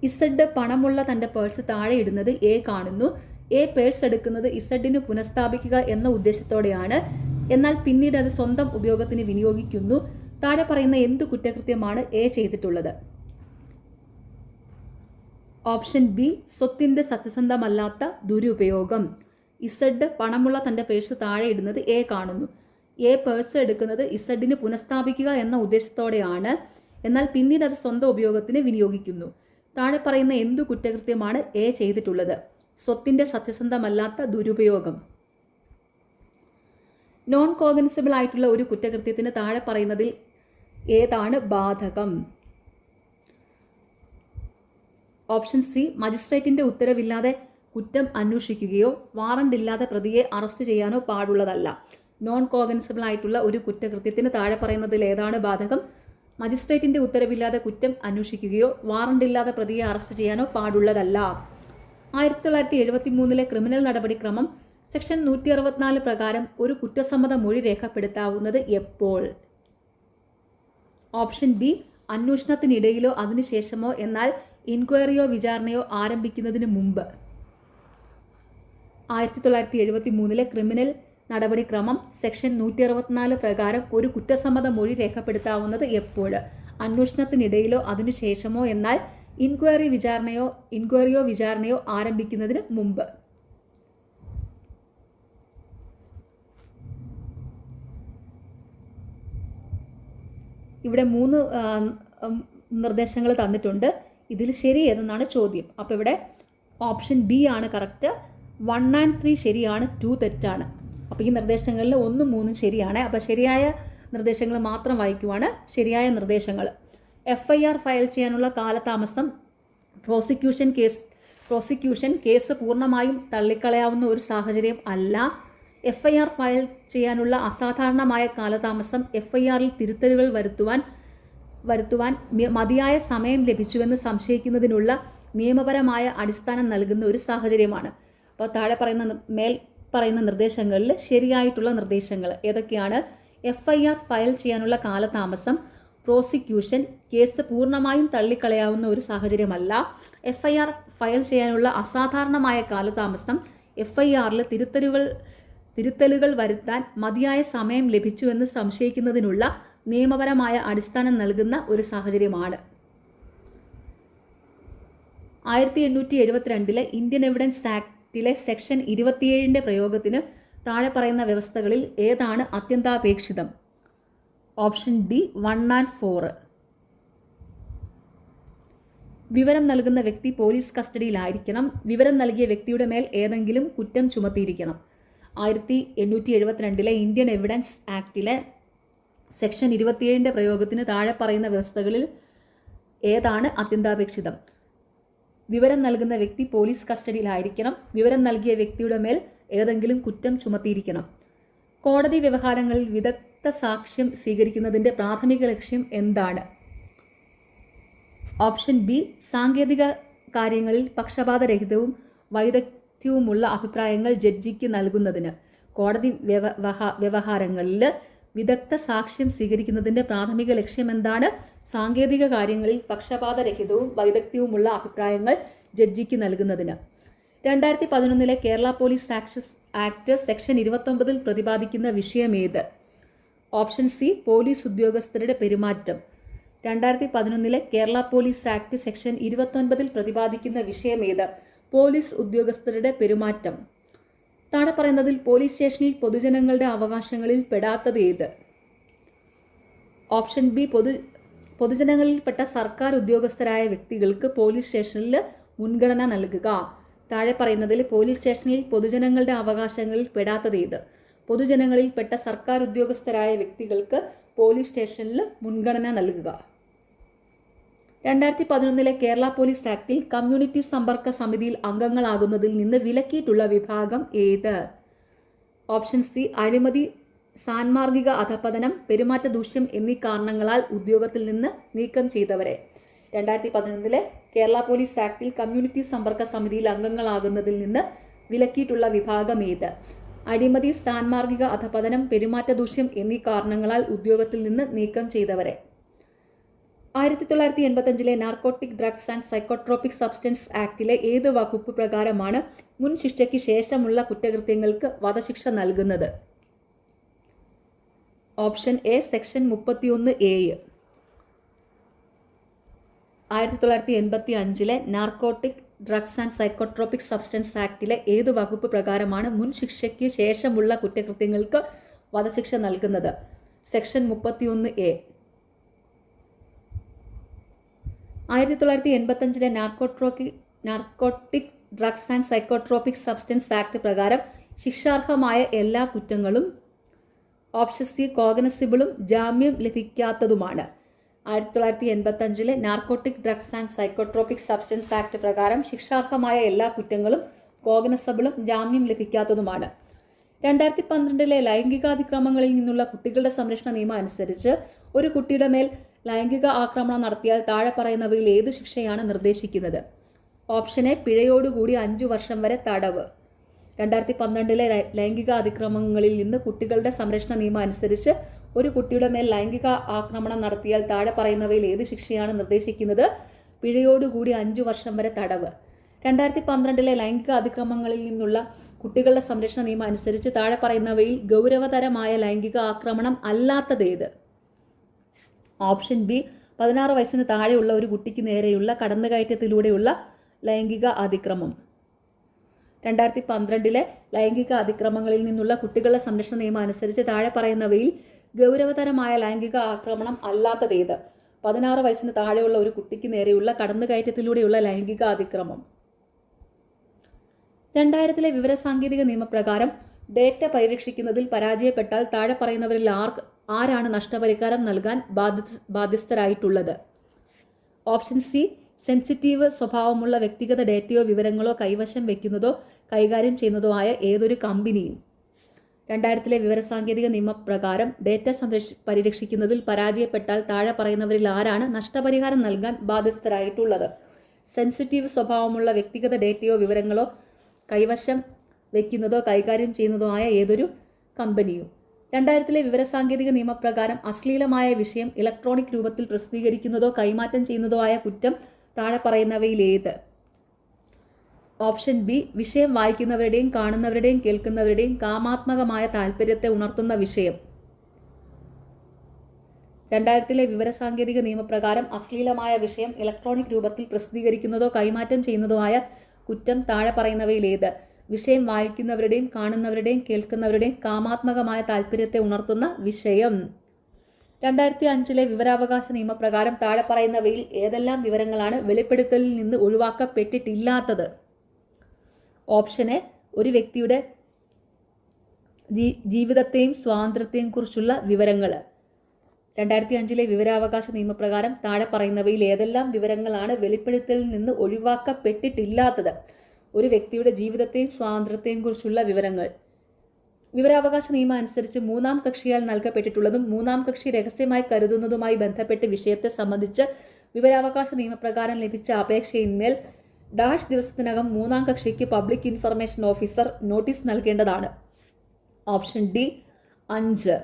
Z പണമുള്ള തൻ്റെ പേഴ്സ് താഴെ ഇടുന്നത് എ കാണുന്നു. എ പേഴ്സ് എടുക്കുന്നത് ഇസഡിന് പുനഃസ്ഥാപിക്കുക എന്ന ഉദ്ദേശത്തോടെയാണ്, എന്നാൽ പിന്നീട് അത് സ്വന്തം ഉപയോഗത്തിന് വിനിയോഗിക്കുന്നു. താഴെ പറയുന്ന എന്ത് കുറ്റകൃത്യമാണ് എ ചെയ്തിട്ടുള്ളത്? ഓപ്ഷൻ ബി സ്വത്തിൻ്റെ സത്യസന്ധമല്ലാത്ത ദുരുപയോഗം. ഇസഡ് പണമുള്ള തൻ്റെ പേഴ്സ് താഴെ ഇടുന്നത് എ കാണുന്നു. എ പേഴ്സ് എടുക്കുന്നത് ഇസഡിന് പുനഃസ്ഥാപിക്കുക എന്ന ഉദ്ദേശത്തോടെയാണ്, എന്നാൽ പിന്നീട് അത് സ്വന്തം ഉപയോഗത്തിന് വിനിയോഗിക്കുന്നു. താഴെ പറയുന്ന എന്തു കുറ്റകൃത്യമാണ് എ ചെയ്തിട്ടുള്ളത്? സ്വത്തിൻ്റെ സത്യസന്ധമല്ലാത്ത ദുരുപയോഗം. നോൺ കോഗ്നിസബിൾ ആയിട്ടുള്ള ഒരു കുറ്റകൃത്യത്തിന് താഴെ പറയുന്നതിൽ ഏതാണ് ബാധകം? ഓപ്ഷൻ സി മജിസ്ട്രേറ്റിന്റെ ഉത്തരവില്ലാതെ കുറ്റം അന്വേഷിക്കുകയോ വാറണ്ട് ഇല്ലാതെ പ്രതിയെ അറസ്റ്റ് ചെയ്യാനോ പാടുള്ളതല്ല. നോൺ കോഗ്നിസബിൾ ആയിട്ടുള്ള ഒരു കുറ്റകൃത്യത്തിന് താഴെ പറയുന്നതിൽ ഏതാണ് ബാധകം? മജിസ്ട്രേറ്റിന്റെ ഉത്തരവില്ലാതെ കുറ്റം അന്വേഷിക്കുകയോ വാറണ്ട് ഇല്ലാതെ പ്രതിയെ അറസ്റ്റ് ചെയ്യാനോ പാടുള്ളതല്ല. 1973 ക്രിമിനൽ നടപടിക്രമം സെക്ഷൻ 164 പ്രകാരം ഒരു കുറ്റസമ്മത മൊഴി രേഖപ്പെടുത്താവുന്നത് എപ്പോൾ? ഓപ്ഷൻ ബി അന്വേഷണത്തിനിടയിലോ അതിനുശേഷമോ, എന്നാൽ ഇൻക്വയറിയോ വിചാരണയോ ആരംഭിക്കുന്നതിന് മുമ്പ്. 1973 ക്രിമിനൽ നടപടിക്രമം സെക്ഷൻ 164 പ്രകാരം ഒരു കുറ്റസമ്മത മൊഴി രേഖപ്പെടുത്താവുന്നത് എപ്പോൾ? അന്വേഷണത്തിനിടയിലോ അതിനുശേഷമോ, എന്നാൽ ഇൻക്വയറിയോ വിചാരണയോ ആരംഭിക്കുന്നതിന് മുമ്പ്. ഇവിടെ 3 നിർദ്ദേശങ്ങൾ തന്നിട്ടുണ്ട്. ഇതിൽ ശരി ഏതെന്നാണ് ചോദ്യം. അപ്പോൾ ഇവിടെ ഓപ്ഷൻ ബി ആണ് കറക്റ്റ്. 1 and 3 ശരിയാണ്, 2 തെറ്റാണ്. അപ്പോൾ ഈ നിർദ്ദേശങ്ങളിൽ 1, 3 ശരിയാണ്. അപ്പോൾ ശരിയായ നിർദ്ദേശങ്ങൾ മാത്രം വായിക്കുവാണ്. ശരിയായ നിർദ്ദേശങ്ങൾ: FIR ഫയൽ ചെയ്യാനുള്ള കാലതാമസം പ്രോസിക്യൂഷൻ കേസ് പൂർണ്ണമായും തള്ളിക്കളയാവുന്ന ഒരു സാഹചര്യം അല്ല. FIR ഫയൽ ചെയ്യാനുള്ള അസാധാരണമായ കാലതാമസം FIRൽ തിരുത്തലുകൾ വരുത്തുവാൻ മതിയായ സമയം ലഭിച്ചുവെന്ന് സംശയിക്കുന്നതിനുള്ള നിയമപരമായ അടിസ്ഥാനം നൽകുന്ന ഒരു സാഹചര്യമാണ്. അപ്പോൾ താഴെ പറയുന്ന നിർദ്ദേശങ്ങളിൽ ശരിയായിട്ടുള്ള നിർദ്ദേശങ്ങൾ ഏതൊക്കെയാണ്? FIR ഫയൽ ചെയ്യാനുള്ള കാലതാമസം പ്രോസിക്യൂഷൻ കേസ് പൂർണ്ണമായും തള്ളിക്കളയാവുന്ന ഒരു സാഹചര്യമല്ല. FIR ഫയൽ ചെയ്യാനുള്ള അസാധാരണമായ കാലതാമസം FIRൽ തിരുത്തലുകൾ വരുത്താൻ മതിയായ സമയം ലഭിച്ചുവെന്ന് സംശയിക്കുന്നതിനുള്ള നിയമപരമായ അടിസ്ഥാനം നൽകുന്ന ഒരു സാഹചര്യമാണ്. 1872 ഇന്ത്യൻ എവിഡൻസ് ആക്ടിലെ സെക്ഷൻ 27 പ്രയോഗത്തിന് താഴെ പറയുന്ന വ്യവസ്ഥകളിൽ ഏതാണ് അത്യന്താപേക്ഷിതം? Option D 1 and 4. വിവരം നൽകുന്ന വ്യക്തി പോലീസ് കസ്റ്റഡിയിലായിരിക്കണം. വിവരം നൽകിയ വ്യക്തിയുടെ മേൽ ഏതെങ്കിലും കുറ്റം ചുമത്തിയിരിക്കണം. 1872 ഇന്ത്യൻ എവിഡൻസ് ആക്ടിലെ സെക്ഷൻ 27 പ്രയോഗത്തിന് താഴെ പറയുന്ന വ്യവസ്ഥകളിൽ ഏതാണ് അത്യന്താപേക്ഷിതം? വിവരം നൽകുന്ന വ്യക്തി പോലീസ് കസ്റ്റഡിയിലായിരിക്കണം. വിവരം നൽകിയ വ്യക്തിയുടെ മേൽ ഏതെങ്കിലും കുറ്റം ചുമത്തിയിരിക്കണം. കോടതി വ്യവഹാരങ്ങളിൽ വിദഗ്ധ സാക്ഷ്യം സ്വീകരിക്കുന്നതിൻ്റെ പ്രാഥമിക ലക്ഷ്യം എന്താണ്? ഓപ്ഷൻ ബി, സാങ്കേതിക കാര്യങ്ങളിൽ പക്ഷപാതരഹിതവും വൈദഗ്ധ്യവുമുള്ള അഭിപ്രായങ്ങൾ ജഡ്ജിക്ക് നൽകുന്നതിന്. കോടതി വ്യവഹാരങ്ങളിൽ വിദഗ്ധ സാക്ഷ്യം സ്വീകരിക്കുന്നതിൻ്റെ പ്രാഥമിക ലക്ഷ്യം എന്താണ്? സാങ്കേതിക കാര്യങ്ങളിൽ പക്ഷപാതരഹിതവും വൈദഗ്ധ്യവുമുള്ള അഭിപ്രായങ്ങൾ ജഡ്ജിക്ക് നൽകുന്നതിന്. 2011 കേരള പോലീസ് ആക്ട് സെക്ഷൻ 29 പ്രതിപാദിക്കുന്ന വിഷയമേത്? ഓപ്ഷൻ സി, പോലീസ് ഉദ്യോഗസ്ഥരുടെ പെരുമാറ്റം. 2011 കേരള പോലീസ് ആക്ട് സെക്ഷൻ 29 പ്രതിപാദിക്കുന്ന വിഷയമേത്? പോലീസ് ഉദ്യോഗസ്ഥരുടെ പെരുമാറ്റം. താഴെ പറയുന്നതിൽ പോലീസ് സ്റ്റേഷനിൽ പൊതുജനങ്ങളുടെ അവകാശങ്ങളിൽ പെടാത്തത് ഏത്? ഓപ്ഷൻ ബി, പൊതുജനങ്ങളിൽപ്പെട്ട സർക്കാർ ഉദ്യോഗസ്ഥരായ വ്യക്തികൾക്ക് പോലീസ് സ്റ്റേഷനിൽ മുൻഗണന നൽകുക. താഴെ പറയുന്നതിൽ പോലീസ് സ്റ്റേഷനിൽ പൊതുജനങ്ങളുടെ അവകാശങ്ങളിൽ പെടാത്തത് ഏത്? പൊതുജനങ്ങളിൽപ്പെട്ട സർക്കാർ ഉദ്യോഗസ്ഥരായ വ്യക്തികൾക്ക് പോലീസ് സ്റ്റേഷനിൽ മുൻഗണന നൽകുക. 2011 കേരള പോലീസ് ആക്ടിൽ കമ്മ്യൂണിറ്റി സമ്പർക്ക സമിതിയിൽ അംഗങ്ങളാകുന്നതിൽ നിന്ന് വിലക്കിയിട്ടുള്ള വിഭാഗം ഏത്? ഓപ്ഷൻ സി, അഴിമതി, സാൻമാർഗിക അധപതനം, പെരുമാറ്റ ദൂഷ്യം എന്നീ കാരണങ്ങളാൽ ഉദ്യോഗത്തിൽ നിന്ന് നീക്കം ചെയ്തവരെ. 2011 കേരള പോലീസ് ആക്ടിൽ കമ്മ്യൂണിറ്റി സമ്പർക്ക സമിതിയിൽ അംഗങ്ങളാകുന്നതിൽ നിന്ന് വിലക്കിയിട്ടുള്ള വിഭാഗം ഏത്? അഴിമതി, സാൻമാർഗിക അധപതനം, പെരുമാറ്റ ദൂഷ്യം എന്നീ കാരണങ്ങളാൽ ഉദ്യോഗത്തിൽ നിന്ന് നീക്കം ചെയ്തവരെ. 1985 narcotic drugs and psychotropic substance ആക്ടിലെ ഏത് വകുപ്പ് പ്രകാരമാണ് മുൻ ശിക്ഷയ്ക്ക് ശേഷമുള്ള കുറ്റകൃത്യങ്ങൾക്ക് വധശിക്ഷ നൽകുന്നത്? Option A, section 31A. 1985 narcotic drugs and psychotropic substance ആക്ടിലെ ഏത് വകുപ്പ് പ്രകാരമാണ് മുൻ ശിക്ഷയ്ക്ക് ശേഷമുള്ള കുറ്റകൃത്യങ്ങൾക്ക് വധശിക്ഷ നൽകുന്നത്? Section 31A. 1985 narcotic drugs and psychotropic substance act പ്രകാരം ശിക്ഷാർഹമായ എല്ലാ കുറ്റങ്ങളും ഓപ്ഷൻ സി, കോഗ്നിസബിളും ജാമ്യം ലഭിക്കാത്തതുമാണ്. 1985 narcotic drugs and psychotropic substance act പ്രകാരം ശിക്ഷാർഹമായ എല്ലാ കുറ്റങ്ങളും കോഗ്നിസബിളും ജാമ്യം ലഭിക്കാത്തതുമാണ്. 2012 ലൈംഗികാതിക്രമങ്ങളിൽ നിന്നുള്ള കുട്ടികളുടെ സംരക്ഷണ നിയമം അനുസരിച്ച് ഒരു കുട്ടിയുടെ മേൽ ലൈംഗിക ആക്രമണം നടത്തിയാൽ താഴെ പറയുന്നവയിൽ ഏത് ശിക്ഷയാണ് നിർദ്ദേശിക്കുന്നത്? ഓപ്ഷൻ എ, പിഴയോടുകൂടി 5 വർഷം വരെ തടവ്. 2012 ലൈംഗിക അതിക്രമങ്ങളിൽ നിന്ന് കുട്ടികളുടെ സംരക്ഷണ നിയമം അനുസരിച്ച് ഒരു കുട്ടിയുടെ മേൽ ലൈംഗിക ആക്രമണം നടത്തിയാൽ താഴെ പറയുന്നവയിൽ ഏത് ശിക്ഷയാണ് നിർദ്ദേശിക്കുന്നത്? പിഴയോടുകൂടി 5 വർഷം വരെ തടവ്. 2012 ലൈംഗിക അതിക്രമങ്ങളിൽ നിന്നുള്ള കുട്ടികളുടെ സംരക്ഷണ നിയമം അനുസരിച്ച് താഴെ പറയുന്നവയിൽ ഗൗരവതരമായ ലൈംഗിക ആക്രമണം അല്ലാത്തതേത്? ഓപ്ഷൻ ബി, 16 വയസ്സിന് താഴെയുള്ള ഒരു കുട്ടിക്ക് നേരെയുള്ള കടന്നുകയറ്റത്തിലൂടെയുള്ള ലൈംഗിക അതിക്രമം. 2012 ലൈംഗിക അതിക്രമങ്ങളിൽ നിന്നുള്ള കുട്ടികളുടെ സംരക്ഷണ നിയമം അനുസരിച്ച് താഴെ പറയുന്നവയിൽ ഗൗരവതരമായ ലൈംഗിക ആക്രമണം അല്ലാത്തതേത്? 16 വയസ്സിന് താഴെയുള്ള ഒരു കുട്ടിക്ക് നേരെയുള്ള കടന്നുകയറ്റത്തിലൂടെയുള്ള ലൈംഗിക അതിക്രമം. 2000 വിവരസാങ്കേതിക നിയമപ്രകാരം ഡേറ്റ പരിരക്ഷിക്കുന്നതിൽ പരാജയപ്പെട്ടാൽ താഴെ പറയുന്നവരിൽ ആരാണ് നഷ്ടപരിഹാരം നൽകാൻ ബാധ്യസ്ഥരായിട്ടുള്ളത്? ഓപ്ഷൻ സി, സെൻസിറ്റീവ് സ്വഭാവമുള്ള വ്യക്തിഗത ഡേറ്റയോ വിവരങ്ങളോ കൈവശം വയ്ക്കുന്നതോ കൈകാര്യം ചെയ്യുന്നതോ ആയ ഏതൊരു കമ്പനിയും. 2000 വിവരസാങ്കേതിക നിയമപ്രകാരം ഡേറ്റ പരിരക്ഷിക്കുന്നതിൽ പരാജയപ്പെട്ടാൽ താഴെ പറയുന്നവരിൽ ആരാണ് നഷ്ടപരിഹാരം നൽകാൻ ബാധ്യസ്ഥരായിട്ടുള്ളത്? സെൻസിറ്റീവ് സ്വഭാവമുള്ള വ്യക്തിഗത ഡേറ്റയോ വിവരങ്ങളോ കൈവശം വയ്ക്കുന്നതോ കൈകാര്യം ചെയ്യുന്നതോ ആയ ഏതൊരു കമ്പനിയും. 2000 വിവരസാങ്കേതിക നിയമപ്രകാരം അശ്ലീലമായ വിഷയം ഇലക്ട്രോണിക് രൂപത്തിൽ പ്രസിദ്ധീകരിക്കുന്നതോ കൈമാറ്റം ചെയ്യുന്നതോ ആയ കുറ്റം താഴെ പറയുന്നവയിൽ ഏത്? ഓപ്ഷൻ ബി, വിഷയം വായിക്കുന്നവരുടെയും കാണുന്നവരുടെയും കേൾക്കുന്നവരുടെയും കാമാത്മകമായ താല്പര്യത്തെ ഉണർത്തുന്ന വിഷയം. 2000 വിവരസാങ്കേതിക നിയമപ്രകാരം അശ്ലീലമായ വിഷയം ഇലക്ട്രോണിക് രൂപത്തിൽ പ്രസിദ്ധീകരിക്കുന്നതോ കൈമാറ്റം ചെയ്യുന്നതോ ആയ കുറ്റം താഴെ പറയുന്നവയിൽ ഏത്? വിഷയം വായിക്കുന്നവരുടെയും കാണുന്നവരുടെയും കേൾക്കുന്നവരുടെയും കാമാത്മകമായ താല്പര്യത്തെ ഉണർത്തുന്ന വിഷയം. 2005 വിവരാവകാശ നിയമപ്രകാരം താഴെ പറയുന്നവയിൽ ഏതെല്ലാം വിവരങ്ങളാണ് വെളിപ്പെടുത്തലിൽ നിന്ന് ഒഴിവാക്കപ്പെട്ടിട്ടില്ലാത്തത്? ഓപ്ഷൻ എ, ഒരു വ്യക്തിയുടെ ജീവിതത്തെയും സ്വാതന്ത്ര്യത്തെയും കുറിച്ചുള്ള വിവരങ്ങൾ. 2005 വിവരാവകാശ നിയമപ്രകാരം താഴെ പറയുന്നവയിൽ ഏതെല്ലാം വിവരങ്ങളാണ് വെളിപ്പെടുത്തലിൽ നിന്ന് ഒഴിവാക്കപ്പെട്ടിട്ടില്ലാത്തത്? ഒരു വ്യക്തിയുടെ ജീവിതത്തെയും സ്വാതന്ത്ര്യത്തെയും കുറിച്ചുള്ള വിവരങ്ങൾ. വിവരാവകാശ നിയമം അനുസരിച്ച് മൂന്നാം കക്ഷിയാൽ നൽകപ്പെട്ടിട്ടുള്ളതും മൂന്നാം കക്ഷി രഹസ്യമായി കരുതുന്നതുമായി ബന്ധപ്പെട്ട വിഷയത്തെ സംബന്ധിച്ച് വിവരാവകാശ നിയമപ്രകാരം ലഭിച്ച അപേക്ഷയിന്മേൽ ഡാഷ് ദിവസത്തിനകം മൂന്നാം കക്ഷിക്ക് പബ്ലിക് ഇൻഫർമേഷൻ ഓഫീസർ നോട്ടീസ് നൽകേണ്ടതാണ്. Option D 5.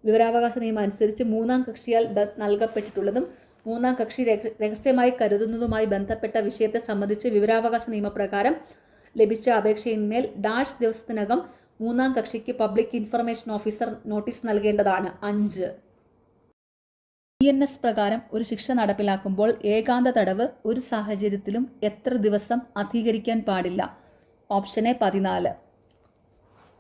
വിവരാവകാശ നിയമം അനുസരിച്ച് മൂന്നാം കക്ഷിയാൽ നൽകപ്പെട്ടിട്ടുള്ളതും മൂന്നാം കക്ഷി രഹസ്യമായി കരുതുന്നതുമായി ബന്ധപ്പെട്ട വിഷയത്തെ സംബന്ധിച്ച് വിവരാവകാശ നിയമപ്രകാരം ലഭിച്ച അപേക്ഷയിന്മേൽ ഡാഷ് ദിവസത്തിനകം മൂന്നാം കക്ഷിക്ക് പബ്ലിക് ഇൻഫർമേഷൻ ഓഫീസർ നോട്ടീസ് നൽകേണ്ടതാണ്. 5. BNS പ്രകാരം ഒരു ശിക്ഷ നടപ്പിലാക്കുമ്പോൾ ഏകാന്ത തടവ് ഒരു സാഹചര്യത്തിലും എത്ര ദിവസം അധികരിക്കാൻ പാടില്ല? Option A 14.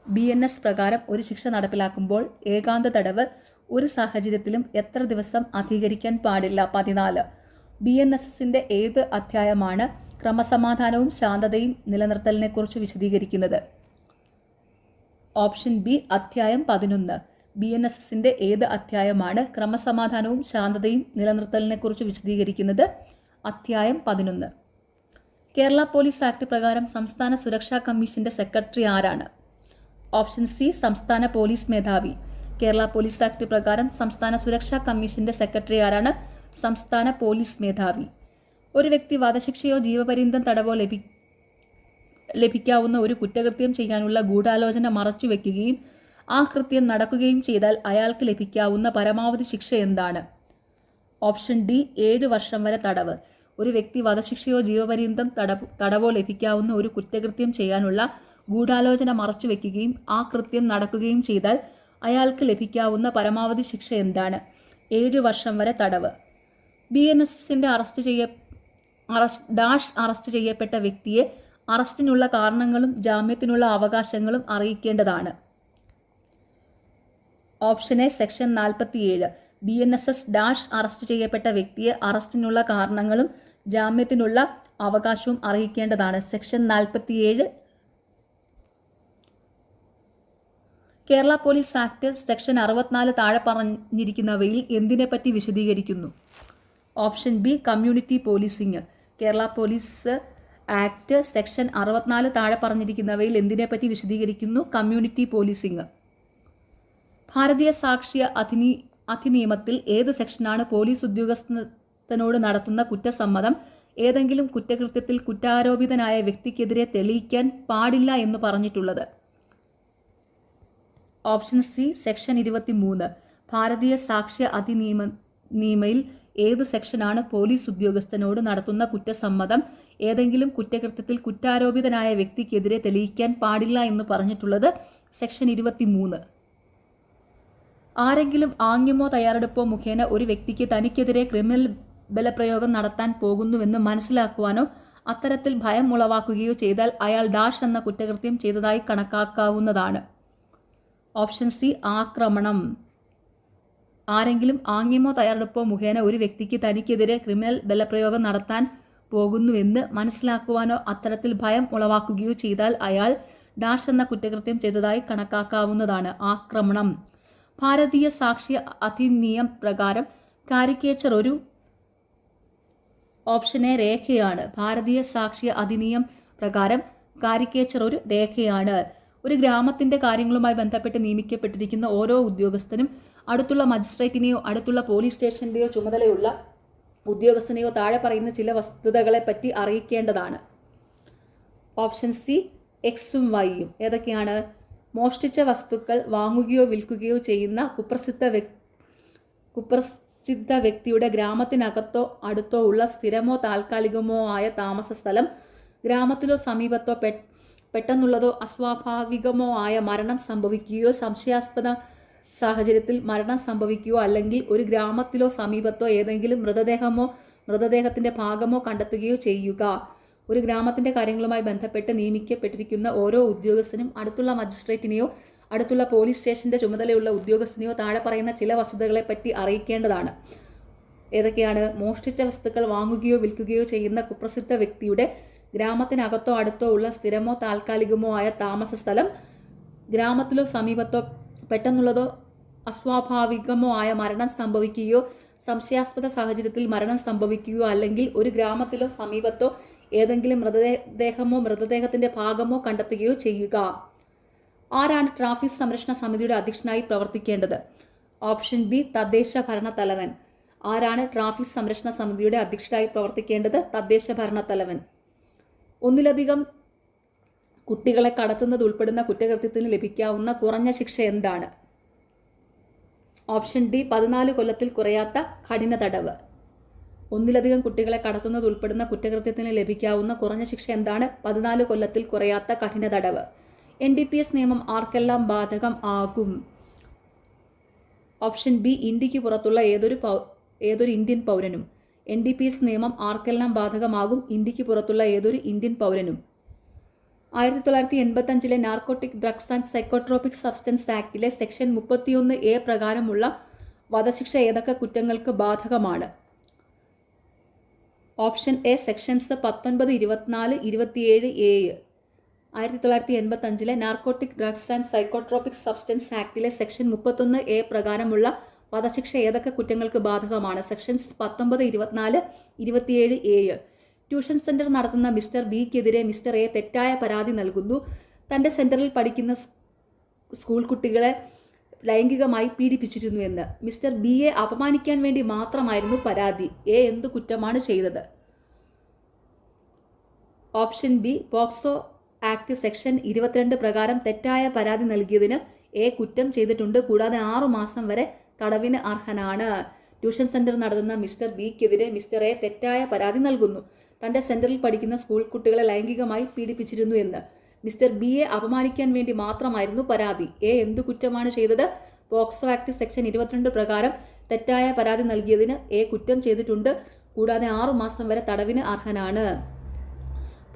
BNS പ്രകാരം ഒരു ശിക്ഷ നടപ്പിലാക്കുമ്പോൾ ഏകാന്ത തടവ് ഒരു സാഹചര്യത്തിലും എത്ര ദിവസം അധികരിക്കാൻ പാടില്ല? 14. BNSSന്റെ ഏത് അധ്യായമാണ് ക്രമസമാധാനവും ശാന്തതയും നിലനിർത്തലിനെക്കുറിച്ച് വിശദീകരിക്കുന്നത്? ഓപ്ഷൻ ബി അധ്യായം 11. BNSSന്റെ ഏത് അധ്യായമാണ് ക്രമസമാധാനവും ശാന്തതയും നിലനിർത്തലിനെക്കുറിച്ച് വിശദീകരിക്കുന്നത്? അധ്യായം 11. കേരള പോലീസ് ആക്ട് പ്രകാരം സംസ്ഥാന സുരക്ഷാ കമ്മീഷന്റെ സെക്രട്ടറി ആരാണ്? ഓപ്ഷൻ സി സംസ്ഥാന പോലീസ് മേധാവി. കേരള പോലീസ് ആക്ട് പ്രകാരം സംസ്ഥാന സുരക്ഷാ കമ്മീഷന്റെ സെക്രട്ടറി ആരാണ്? സംസ്ഥാന പോലീസ് മേധാവി. ഒരു വ്യക്തി വധശിക്ഷയോ ജീവപര്യന്തം തടവോ ലഭിക്കാവുന്ന ഒരു കുറ്റകൃത്യം ചെയ്യാനുള്ള ഗൂഢാലോചന മറച്ചുവെക്കുകയും ആ കൃത്യം നടക്കുകയും ചെയ്താൽ അയാൾക്ക് ലഭിക്കാവുന്ന പരമാവധി ശിക്ഷ എന്താണ്? ഓപ്ഷൻ ഡി 7 വർഷം വരെ തടവ്. ഒരു വ്യക്തി വധശിക്ഷയോ ജീവപര്യന്തം തടവോ ലഭിക്കാവുന്ന ഒരു കുറ്റകൃത്യം ചെയ്യാനുള്ള ഗൂഢാലോചന മറച്ചുവെക്കുകയും ആ കൃത്യം നടക്കുകയും ചെയ്താൽ അയാൾക്ക് ലഭിക്കാവുന്ന പരമാവധി ശിക്ഷ എന്താണ്? 7 വർഷം വരെ തടവ്. BNSSന്റെ അറസ്റ്റ് ചെയ്യപ്പെട്ട വ്യക്തിയെ അറസ്റ്റിനുള്ള കാരണങ്ങളും ജാമ്യത്തിനുള്ള അവകാശങ്ങളും അറിയിക്കേണ്ടതാണ്. Option A section 47. BNSS arrest ചെയ്യപ്പെട്ട വ്യക്തിയെ അറസ്റ്റിനുള്ള കാരണങ്ങളും ജാമ്യത്തിനുള്ള അവകാശവും അറിയിക്കേണ്ടതാണ്. Section 47. Kerala police act section 64 താഴെ പറഞ്ഞിരിക്കുന്നവയിൽ എന്തിനെപ്പറ്റി വിശദീകരിക്കുന്നു? Option B community policing. Kerala police act section 64 താഴെ പറഞ്ഞിരിക്കുന്നവയിൽ എന്തിനെപ്പറ്റി വിശദീകരിക്കുന്നു? Community policing. ഭാരതീയ സാക്ഷ്യ അധിനിയമത്തിൽ ഏത് സെക്ഷനാണ് പോലീസ് ഉദ്യോഗസ്ഥനോട് നടത്തുന്ന കുറ്റസമ്മതം ഏതെങ്കിലും കുറ്റകൃത്യത്തിൽ കുറ്റാരോപിതനായ വ്യക്തിക്കെതിരെ തെളിയിക്കാൻ പാടില്ല എന്ന് പറഞ്ഞിട്ടുള്ളത്? Option C section 23. ഭാരതീയ സാക്ഷ്യ അധിനിയമയിൽ ഏത് സെക്ഷനാണ് പോലീസ് ഉദ്യോഗസ്ഥനോട് നടത്തുന്ന കുറ്റസമ്മതം ഏതെങ്കിലും കുറ്റകൃത്യത്തിൽ കുറ്റാരോപിതനായ വ്യക്തിക്കെതിരെ തെളിയിക്കാൻ പാടില്ല എന്ന് പറഞ്ഞിട്ടുള്ളത്? സെക്ഷൻ 23. ആരെങ്കിലും ആംഗ്യമോ തയ്യാറെടുപ്പോ മുഖേന ഒരു വ്യക്തിക്ക് തനിക്കെതിരെ ക്രിമിനൽ ബലപ്രയോഗം നടത്താൻ പോകുന്നുവെന്ന് മനസ്സിലാക്കുവാനോ അത്തരത്തിൽ ഭയം ഉളവാക്കുകയോ ചെയ്താൽ അയാൾ ഡാഷ് എന്ന കുറ്റകൃത്യം ചെയ്തതായി കണക്കാക്കാവുന്നതാണ്. ഓപ്ഷൻ സി ആക്രമണം. ആരെങ്കിലും ആംഗ്യമോ തയ്യാറെടുപ്പോ മുഖേന ഒരു വ്യക്തിക്ക് തനിക്കെതിരെ ക്രിമിനൽ ബലപ്രയോഗം നടത്താൻ പോകുന്നുവെന്ന് മനസ്സിലാക്കുവാനോ അത്തരത്തിൽ ഭയം ഉളവാക്കുകയോ ചെയ്താൽ അയാൾ ഡാഷ് എന്ന കുറ്റകൃത്യം ചെയ്തതായി കണക്കാക്കാവുന്നതാണ്. ആക്രമണം. ഭാരതീയ സാക്ഷ്യ അധിനിയമം പ്രകാരം കാരിക്കേച്ചർ ഒരു ഓപ്ഷൻ എ രേഖയാണ്. ഭാരതീയ സാക്ഷ്യ അധിനിയമം പ്രകാരം കാരിക്കേച്ചർ ഒരു രേഖയാണ്. ഒരു ഗ്രാമത്തിന്റെ കാര്യങ്ങളുമായി ബന്ധപ്പെട്ട് നിയമിക്കപ്പെട്ടിരിക്കുന്ന ഓരോ ഉദ്യോഗസ്ഥനും അടുത്തുള്ള മജിസ്ട്രേറ്റിനെയോ അടുത്തുള്ള പോലീസ് സ്റ്റേഷന്റെയോ ചുമതലയുള്ള ഉദ്യോഗസ്ഥനെയോ താഴെ പറയുന്ന ചില വസ്തുതകളെ പറ്റി അറിയിക്കേണ്ടതാണ്. ഓപ്ഷൻ സി എക്സും വൈയും. ഏതൊക്കെയാണ്? മോഷ്ടിച്ച വസ്തുക്കൾ വാങ്ങുകയോ വിൽക്കുകയോ ചെയ്യുന്ന കുപ്രസിദ്ധ വ്യക്തിയുടെ ഗ്രാമത്തിനകത്തോ അടുത്തോ ഉള്ള സ്ഥിരമോ താൽക്കാലികമോ ആയ താമസ സ്ഥലം, ഗ്രാമത്തിലോ സമീപത്തോ പെട്ടെന്നുള്ളതോ അസ്വാഭാവികമോ ആയ മരണം സംഭവിക്കുകയോ സംശയാസ്പദ സാഹചര്യത്തിൽ മരണം സംഭവിക്കുകയോ അല്ലെങ്കിൽ ഒരു ഗ്രാമത്തിലോ സമീപത്തോ ഏതെങ്കിലും മൃതദേഹത്തിന്റെ ഭാഗമോ കണ്ടെത്തുകയോ ചെയ്യുക. ഒരു ഗ്രാമത്തിന്റെ കാര്യങ്ങളുമായി ബന്ധപ്പെട്ട് നിയമിക്കപ്പെട്ടിരിക്കുന്ന ഓരോ ഉദ്യോഗസ്ഥനും അടുത്തുള്ള മജിസ്ട്രേറ്റിനെയോ അടുത്തുള്ള പോലീസ് സ്റ്റേഷന്റെ ചുമതലയുള്ള ഉദ്യോഗസ്ഥനെയോ താഴെ പറയുന്ന ചില വസ്തുതകളെ പറ്റി അറിയിക്കേണ്ടതാണ്. ഏതൊക്കെയാണ്? മോഷ്ടിച്ച വസ്തുക്കൾ വാങ്ങുകയോ വിൽക്കുകയോ ചെയ്യുന്ന കുപ്രസിദ്ധ വ്യക്തിയുടെ ഗ്രാമത്തിനകത്തോ അടുത്തോ ഉള്ള സ്ഥിരമോ താൽക്കാലികമോ ആയ താമസ സ്ഥലം, ഗ്രാമത്തിലോ സമീപത്തോ പെട്ടെന്നുള്ളതോ അസ്വാഭാവികമോ ആയ മരണം സംഭവിക്കുകയോ സംശയാസ്പദ സാഹചര്യത്തിൽ മരണം സംഭവിക്കുകയോ അല്ലെങ്കിൽ ഒരു ഗ്രാമത്തിലോ സമീപത്തോ ഏതെങ്കിലും മൃതദേഹമോ മൃതദേഹത്തിന്റെ ഭാഗമോ കണ്ടെത്തുകയോ ചെയ്യുക. ആരാണ് ട്രാഫിക് സംരക്ഷണ സമിതിയുടെ അധ്യക്ഷനായി പ്രവർത്തിക്കേണ്ടത്? ഓപ്ഷൻ ബി തദ്ദേശ ഭരണ തലവൻ. ആരാണ് ട്രാഫിക് സംരക്ഷണ സമിതിയുടെ അധ്യക്ഷനായി പ്രവർത്തിക്കേണ്ടത്? തദ്ദേശ ഭരണ തലവൻ. ഒന്നിലധികം കുട്ടികളെ കടത്തുന്നത് ഉൾപ്പെടുന്ന കുറ്റകൃത്യത്തിന് ലഭിക്കാവുന്ന കുറഞ്ഞ ശിക്ഷ എന്താണ്? ഓപ്ഷൻ ഡി 14 കൊല്ലത്തിൽ കുറയാത്ത കഠിന തടവ്. ഒന്നിലധികം കുട്ടികളെ കടത്തുന്നത് ഉൾപ്പെടുന്ന കുറ്റകൃത്യത്തിന് ലഭിക്കാവുന്ന കുറഞ്ഞ ശിക്ഷ എന്താണ്? 14 കൊല്ലത്തിൽ കുറയാത്ത കഠിന തടവ്. NDPS നിയമം ആർക്കെല്ലാം ബാധകം ആകും? ഓപ്ഷൻ ബി ഇന്ത്യക്ക് പുറത്തുള്ള ഏതൊരു ഇന്ത്യൻ പൗരനും. NDPS നിയമം ആർക്കെല്ലാം ബാധകമാകും? ഇന്ത്യക്ക് പുറത്തുള്ള ഏതൊരു ഇന്ത്യൻ പൗരനും. 1985 narcotic drugs and psychotropic substance ആക്ടിലെ സെക്ഷൻ 31A പ്രകാരമുള്ള വധശിക്ഷ ഏതൊക്കെ കുറ്റങ്ങൾക്ക് ബാധകമാണ്? Option A sections 19, 24, 27A. 1985 narcotic drugs and psychotropic substance ആക്ടിലെ സെക്ഷൻ 31A പ്രകാരമുള്ള വധശിക്ഷ ഏതൊക്കെ കുറ്റങ്ങൾക്ക് ബാധകമാണ്? Sections 19, 24, 27A. ട്യൂഷൻ സെന്റർ നടത്തുന്ന മിസ്റ്റർ ബിക്കെതിരെ മിസ്റ്റർ എ തെറ്റായ പരാതി നൽകുന്നു. തന്റെ സെന്ററിൽ പഠിക്കുന്ന സ്കൂൾ കുട്ടികളെ ലൈംഗികമായി പീഡിപ്പിച്ചിരുന്നു എന്ന്. മിസ്റ്റർ ബിയെ അപമാനിക്കാൻ വേണ്ടി മാത്രമായിരുന്നു പരാതി. എ എന്ത് കുറ്റമാണ് ചെയ്തത്? Option B POCSO act section 22 പ്രകാരം തെറ്റായ പരാതി നൽകിയതിന് എ കുറ്റം ചെയ്തിട്ടുണ്ട്. കൂടാതെ 6 മാസം വരെ തടവിന് അർഹനാണ്. ട്യൂഷൻ സെന്റർ നടത്തുന്ന മിസ്റ്റർ ബിക്കെതിരെ മിസ്റ്റർ എ തെറ്റായ പരാതി നൽകുന്നു. തന്റെ സെന്ററിൽ പഠിക്കുന്ന സ്കൂൾ കുട്ടികളെ ലൈംഗികമായി പീഡിപ്പിച്ചിരുന്നു എന്ന്. മിസ്റ്റർ ബിയെ അപമാനിക്കാൻ വേണ്ടി മാത്രമായിരുന്നു പരാതി. എ എന്ത് കുറ്റമാണ് ചെയ്തത്? പോക്സോ ആക്ട് സെക്ഷൻ 22 പ്രകാരം തെറ്റായ പരാതി നൽകിയതിന് എ കുറ്റം ചെയ്തിട്ടുണ്ട്. കൂടാതെ 6 മാസം വരെ തടവിന് അർഹനാണ്.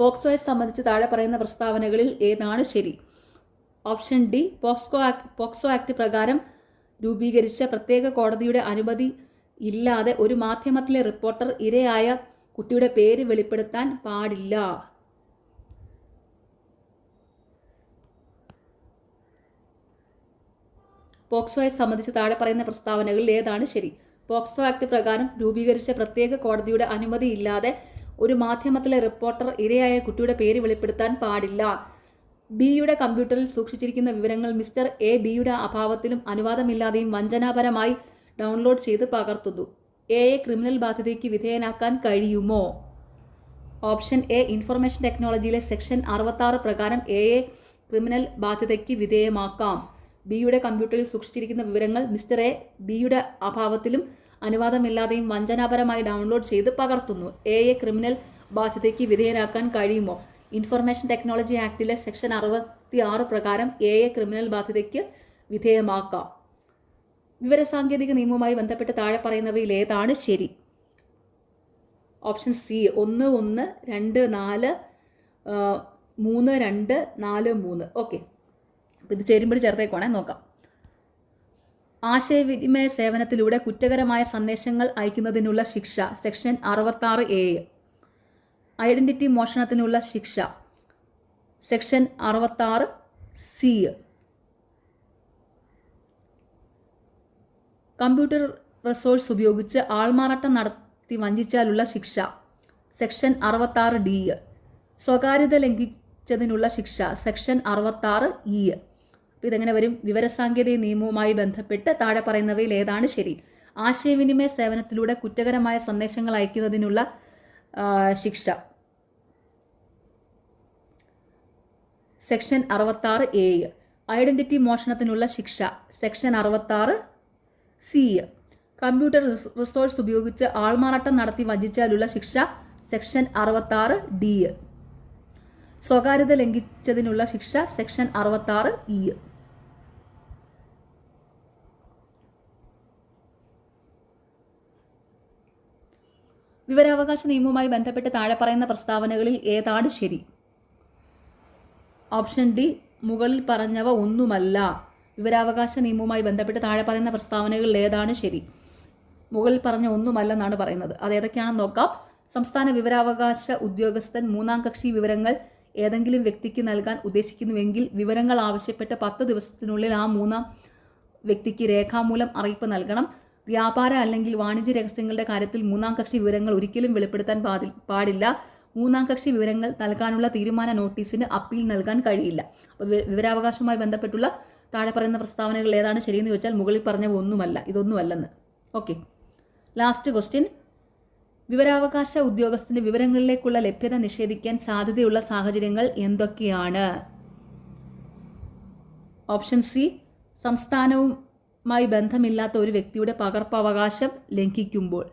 പോക്സോയെ സംബന്ധിച്ച് താഴെ പറയുന്ന പ്രസ്താവനകളിൽ ഏതാണ് ശരി? ഓപ്ഷൻ ഡി പോക്സോ ആക്ട് പ്രകാരം രൂപീകരിച്ച പ്രത്യേക കോടതിയുടെ അനുമതി ഇല്ലാതെ ഒരു മാധ്യമത്തിലെ റിപ്പോർട്ടർ ഇരയായ കുട്ടിയുടെ പേര് വെളിപ്പെടുത്താൻ പാടില്ല. പോക്സോയെ സംബന്ധിച്ച് താഴെ പറയുന്ന പ്രസ്താവനകളിൽ ഏതാണ് ശരി? പോക്സോ ആക്ട് പ്രകാരം രൂപീകരിച്ച പ്രത്യേക കോടതിയുടെ അനുമതി ഇല്ലാതെ ഒരു മാധ്യമത്തിലെ റിപ്പോർട്ടർ ഇരയായ കുട്ടിയുടെ പേര് വെളിപ്പെടുത്താൻ പാടില്ല. ബിയുടെ കമ്പ്യൂട്ടറിൽ സൂക്ഷിച്ചിരിക്കുന്ന വിവരങ്ങൾ മിസ്റ്റർ എ ബിയുടെ അഭാവത്തിലും അനുവാദമില്ലാതെയും വഞ്ചനാപരമായി ഡൗൺലോഡ് ചെയ്ത് പകർത്തുന്നു. എയെ ക്രിമിനൽ ബാധ്യതയ്ക്ക് വിധേയനാക്കാൻ കഴിയുമോ? ഓപ്ഷൻ എ ഇൻഫർമേഷൻ ടെക്നോളജിയിലെ സെക്ഷൻ 66 പ്രകാരം എയെ ക്രിമിനൽ ബാധ്യതയ്ക്ക് വിധേയമാക്കാം. ബിയുടെ കമ്പ്യൂട്ടറിൽ സൂക്ഷിച്ചിരിക്കുന്ന വിവരങ്ങൾ മിസ്റ്റർ എ ബിയുടെ അഭാവത്തിലും അനുവാദമില്ലാതെയും വഞ്ചനാപരമായി ഡൗൺലോഡ് ചെയ്ത് പകർത്തുന്നു. എയെ ക്രിമിനൽ ബാധ്യതയ്ക്ക് വിധേയനാക്കാൻ കഴിയുമോ? ഇൻഫർമേഷൻ ടെക്നോളജി ആക്ടിലെ സെക്ഷൻ 66 പ്രകാരം എയെ ക്രിമിനൽ ബാധ്യതയ്ക്ക് വിധേയമാക്കാം. വിവരസാങ്കേതിക നിയമവുമായി ബന്ധപ്പെട്ട് താഴെ പറയുന്നവയിൽ ഏതാണ് ശരി? Option C 1, 1, 2, 4, 3, 2, 4, 3. ഓക്കെ, ഇത് ചേരുമ്പോൾ ചേർത്തേക്കോണേ. നോക്കാം. ആശയവിനിമയ സേവനത്തിലൂടെ കുറ്റകരമായ സന്ദേശങ്ങൾ അയക്കുന്നതിനുള്ള ശിക്ഷ സെക്ഷൻ 66A. ഐഡന്റിറ്റി മോഷണത്തിനുള്ള ശിക്ഷ സെക്ഷൻ 66C. കമ്പ്യൂട്ടർ റിസോഴ്സ് ഉപയോഗിച്ച് ആൾമാറാട്ടം നടത്തി വഞ്ചിച്ചാലുള്ള ശിക്ഷ സെക്ഷൻ 66D. സ്വകാര്യത ലംഘിച്ചതിനുള്ള ശിക്ഷ സെക്ഷൻ 66E. അപ്പോൾ ഇതെങ്ങനെ വരും? വിവരസാങ്കേതിക നിയമവുമായി ബന്ധപ്പെട്ട് താഴെ പറയുന്നവയിൽ ഏതാണ് ശരി? ആശയവിനിമയ സേവനത്തിലൂടെ കുറ്റകരമായ സന്ദേശങ്ങൾ അയക്കുന്നതിനുള്ള ശിക്ഷ സെക്ഷൻ 66A. ഐഡന്റിറ്റി മോഷണത്തിനുള്ള ശിക്ഷ സെക്ഷൻ 66C. കമ്പ്യൂട്ടർ റിസോഴ്സ് ഉപയോഗിച്ച് ആൾമാറാട്ടം നടത്തി വഞ്ചിച്ചാലുള്ള ശിക്ഷ സെക്ഷൻ 66D. സ്വകാര്യത ലംഘിച്ചതിനുള്ള ശിക്ഷ സെക്ഷൻ 66E. വിവരാവകാശ നിയമവുമായി ബന്ധപ്പെട്ട് താഴെ പറയുന്ന പ്രസ്താവനകളിൽ ഏതാണ് ശരി? ഓപ്ഷൻ ഡി മുകളിൽ പറഞ്ഞവ ഒന്നുമല്ല. വിവരാവകാശ നിയമവുമായി ബന്ധപ്പെട്ട് താഴെ പറയുന്ന പ്രസ്താവനകളിൽ ഏതാണ് ശരി? മുകളിൽ പറഞ്ഞ ഒന്നുമല്ലെന്നാണ് പറയുന്നത്. അത് ഏതൊക്കെയാണെന്ന് നോക്കാം. സംസ്ഥാന വിവരാവകാശ ഉദ്യോഗസ്ഥൻ 3-ാം കക്ഷി വിവരങ്ങൾ ഏതെങ്കിലും വ്യക്തിക്ക് നൽകാൻ ഉദ്ദേശിക്കുന്നുവെങ്കിൽ വിവരങ്ങൾ ആവശ്യപ്പെട്ട് 10 ദിവസത്തിനുള്ളിൽ ആ 3-ാം വ്യക്തിക്ക് രേഖാമൂലം അറിയിപ്പ് നൽകണം. വ്യാപാര അല്ലെങ്കിൽ വാണിജ്യ രഹസ്യങ്ങളുടെ കാര്യത്തിൽ മൂന്നാം കക്ഷി വിവരങ്ങൾ ഒരിക്കലും വെളിപ്പെടുത്താൻ പാടില്ല. മൂന്നാം കക്ഷി വിവരങ്ങൾ നൽകാനുള്ള തീരുമാന നോട്ടീസിന് അപ്പീൽ നൽകാൻ കഴിയില്ല. അപ്പോൾ വിവരാവകാശവുമായി ബന്ധപ്പെട്ടുള്ള താഴെ പറയുന്ന പ്രസ്താവനകൾ ഏതാണ് ശരിയെന്ന് ചോദിച്ചാൽ മുകളിൽ പറഞ്ഞവ ഒന്നുമല്ല, ഇതൊന്നുമല്ലെന്ന്. Okay, last question. വിവരാവകാശ ഉദ്യോഗസ്ഥന് വിവരങ്ങളിലേക്കുള്ള ലഭ്യത നിഷേധിക്കാൻ സാധ്യതയുള്ള സാഹചര്യങ്ങൾ എന്തൊക്കെയാണ്? ഓപ്ഷൻ സി, സംസ്ഥാനവുമായി ബന്ധമില്ലാത്ത ഒരു വ്യക്തിയുടെ പകർപ്പവകാശം ലംഘിക്കുമ്പോൾ.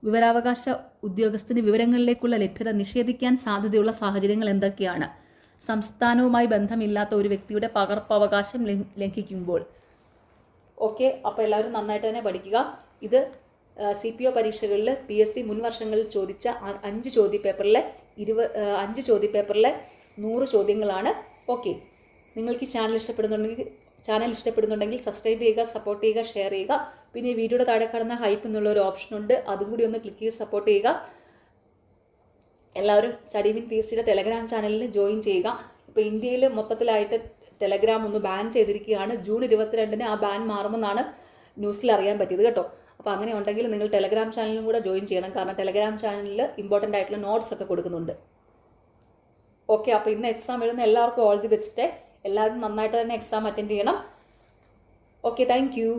വിവരാവകാശ ഉദ്യോഗസ്ഥന് വിവരങ്ങളിലേക്കുള്ള ലഭ്യത നിഷേധിക്കാൻ സാധ്യതയുള്ള സാഹചര്യങ്ങൾ എന്തൊക്കെയാണ്? സംസ്ഥാനവുമായി ബന്ധമില്ലാത്ത ഒരു വ്യക്തിയുടെ പകർപ്പവകാശം ലംഘിക്കുമ്പോൾ. ഓക്കെ, അപ്പോൾ എല്ലാവരും നന്നായിട്ട് തന്നെ പഠിക്കുക. ഇത് CPO പരീക്ഷകളിൽ PSC മുൻ വർഷങ്ങളിൽ ചോദിച്ച 5 ചോദ്യപേപ്പറിലെ 100 ചോദ്യങ്ങളാണ്. ഓക്കെ, നിങ്ങൾക്ക് ഈ ചാനൽ ഇഷ്ടപ്പെടുന്നുണ്ടെങ്കിൽ സബ്സ്ക്രൈബ് ചെയ്യുക, സപ്പോർട്ട് ചെയ്യുക, ഷെയർ ചെയ്യുക. പിന്നെ ഈ വീഡിയോയുടെ താഴെ കാണുന്ന ഹൈപ്പ് എന്നുള്ള ഒരു ഓപ്ഷൻ ഉണ്ട്, അതും കൂടി ഒന്ന് ക്ലിക്ക് ചെയ്ത് സപ്പോർട്ട് ചെയ്യുക. എല്ലാവരും സ്റ്റഡി വിൻ PSCയുടെ ടെലഗ്രാം ചാനലിൽ ജോയിൻ ചെയ്യുക. ഇപ്പോൾ ഇന്ത്യയിൽ മൊത്തത്തിലായിട്ട് ടെലഗ്രാം ഒന്ന് ബാൻ ചെയ്തിരിക്കുകയാണ്. ജൂൺ 22-ന് ആ ബാൻ മാറുമെന്നാണ് ന്യൂസിൽ അറിയാൻ പറ്റിയത് കേട്ടോ. അപ്പോൾ അങ്ങനെ ഉണ്ടെങ്കിൽ നിങ്ങൾ ടെലഗ്രാം ചാനലിലും കൂടെ ജോയിൻ ചെയ്യണം. കാരണം ടെലഗ്രാം ചാനലിൽ ഇമ്പോർട്ടൻ്റ് ആയിട്ടുള്ള നോട്ട്സ് ഒക്കെ കൊടുക്കുന്നുണ്ട്. ഓക്കെ, അപ്പോൾ ഇന്ന് എക്സാം എഴുതുന്ന എല്ലാവർക്കും ഓൾ ദി ബെസ്റ്റ്. എല്ലാവരും നന്നായിട്ട് തന്നെ എക്സാം അറ്റൻഡ് ചെയ്യണം. Okay, thank you.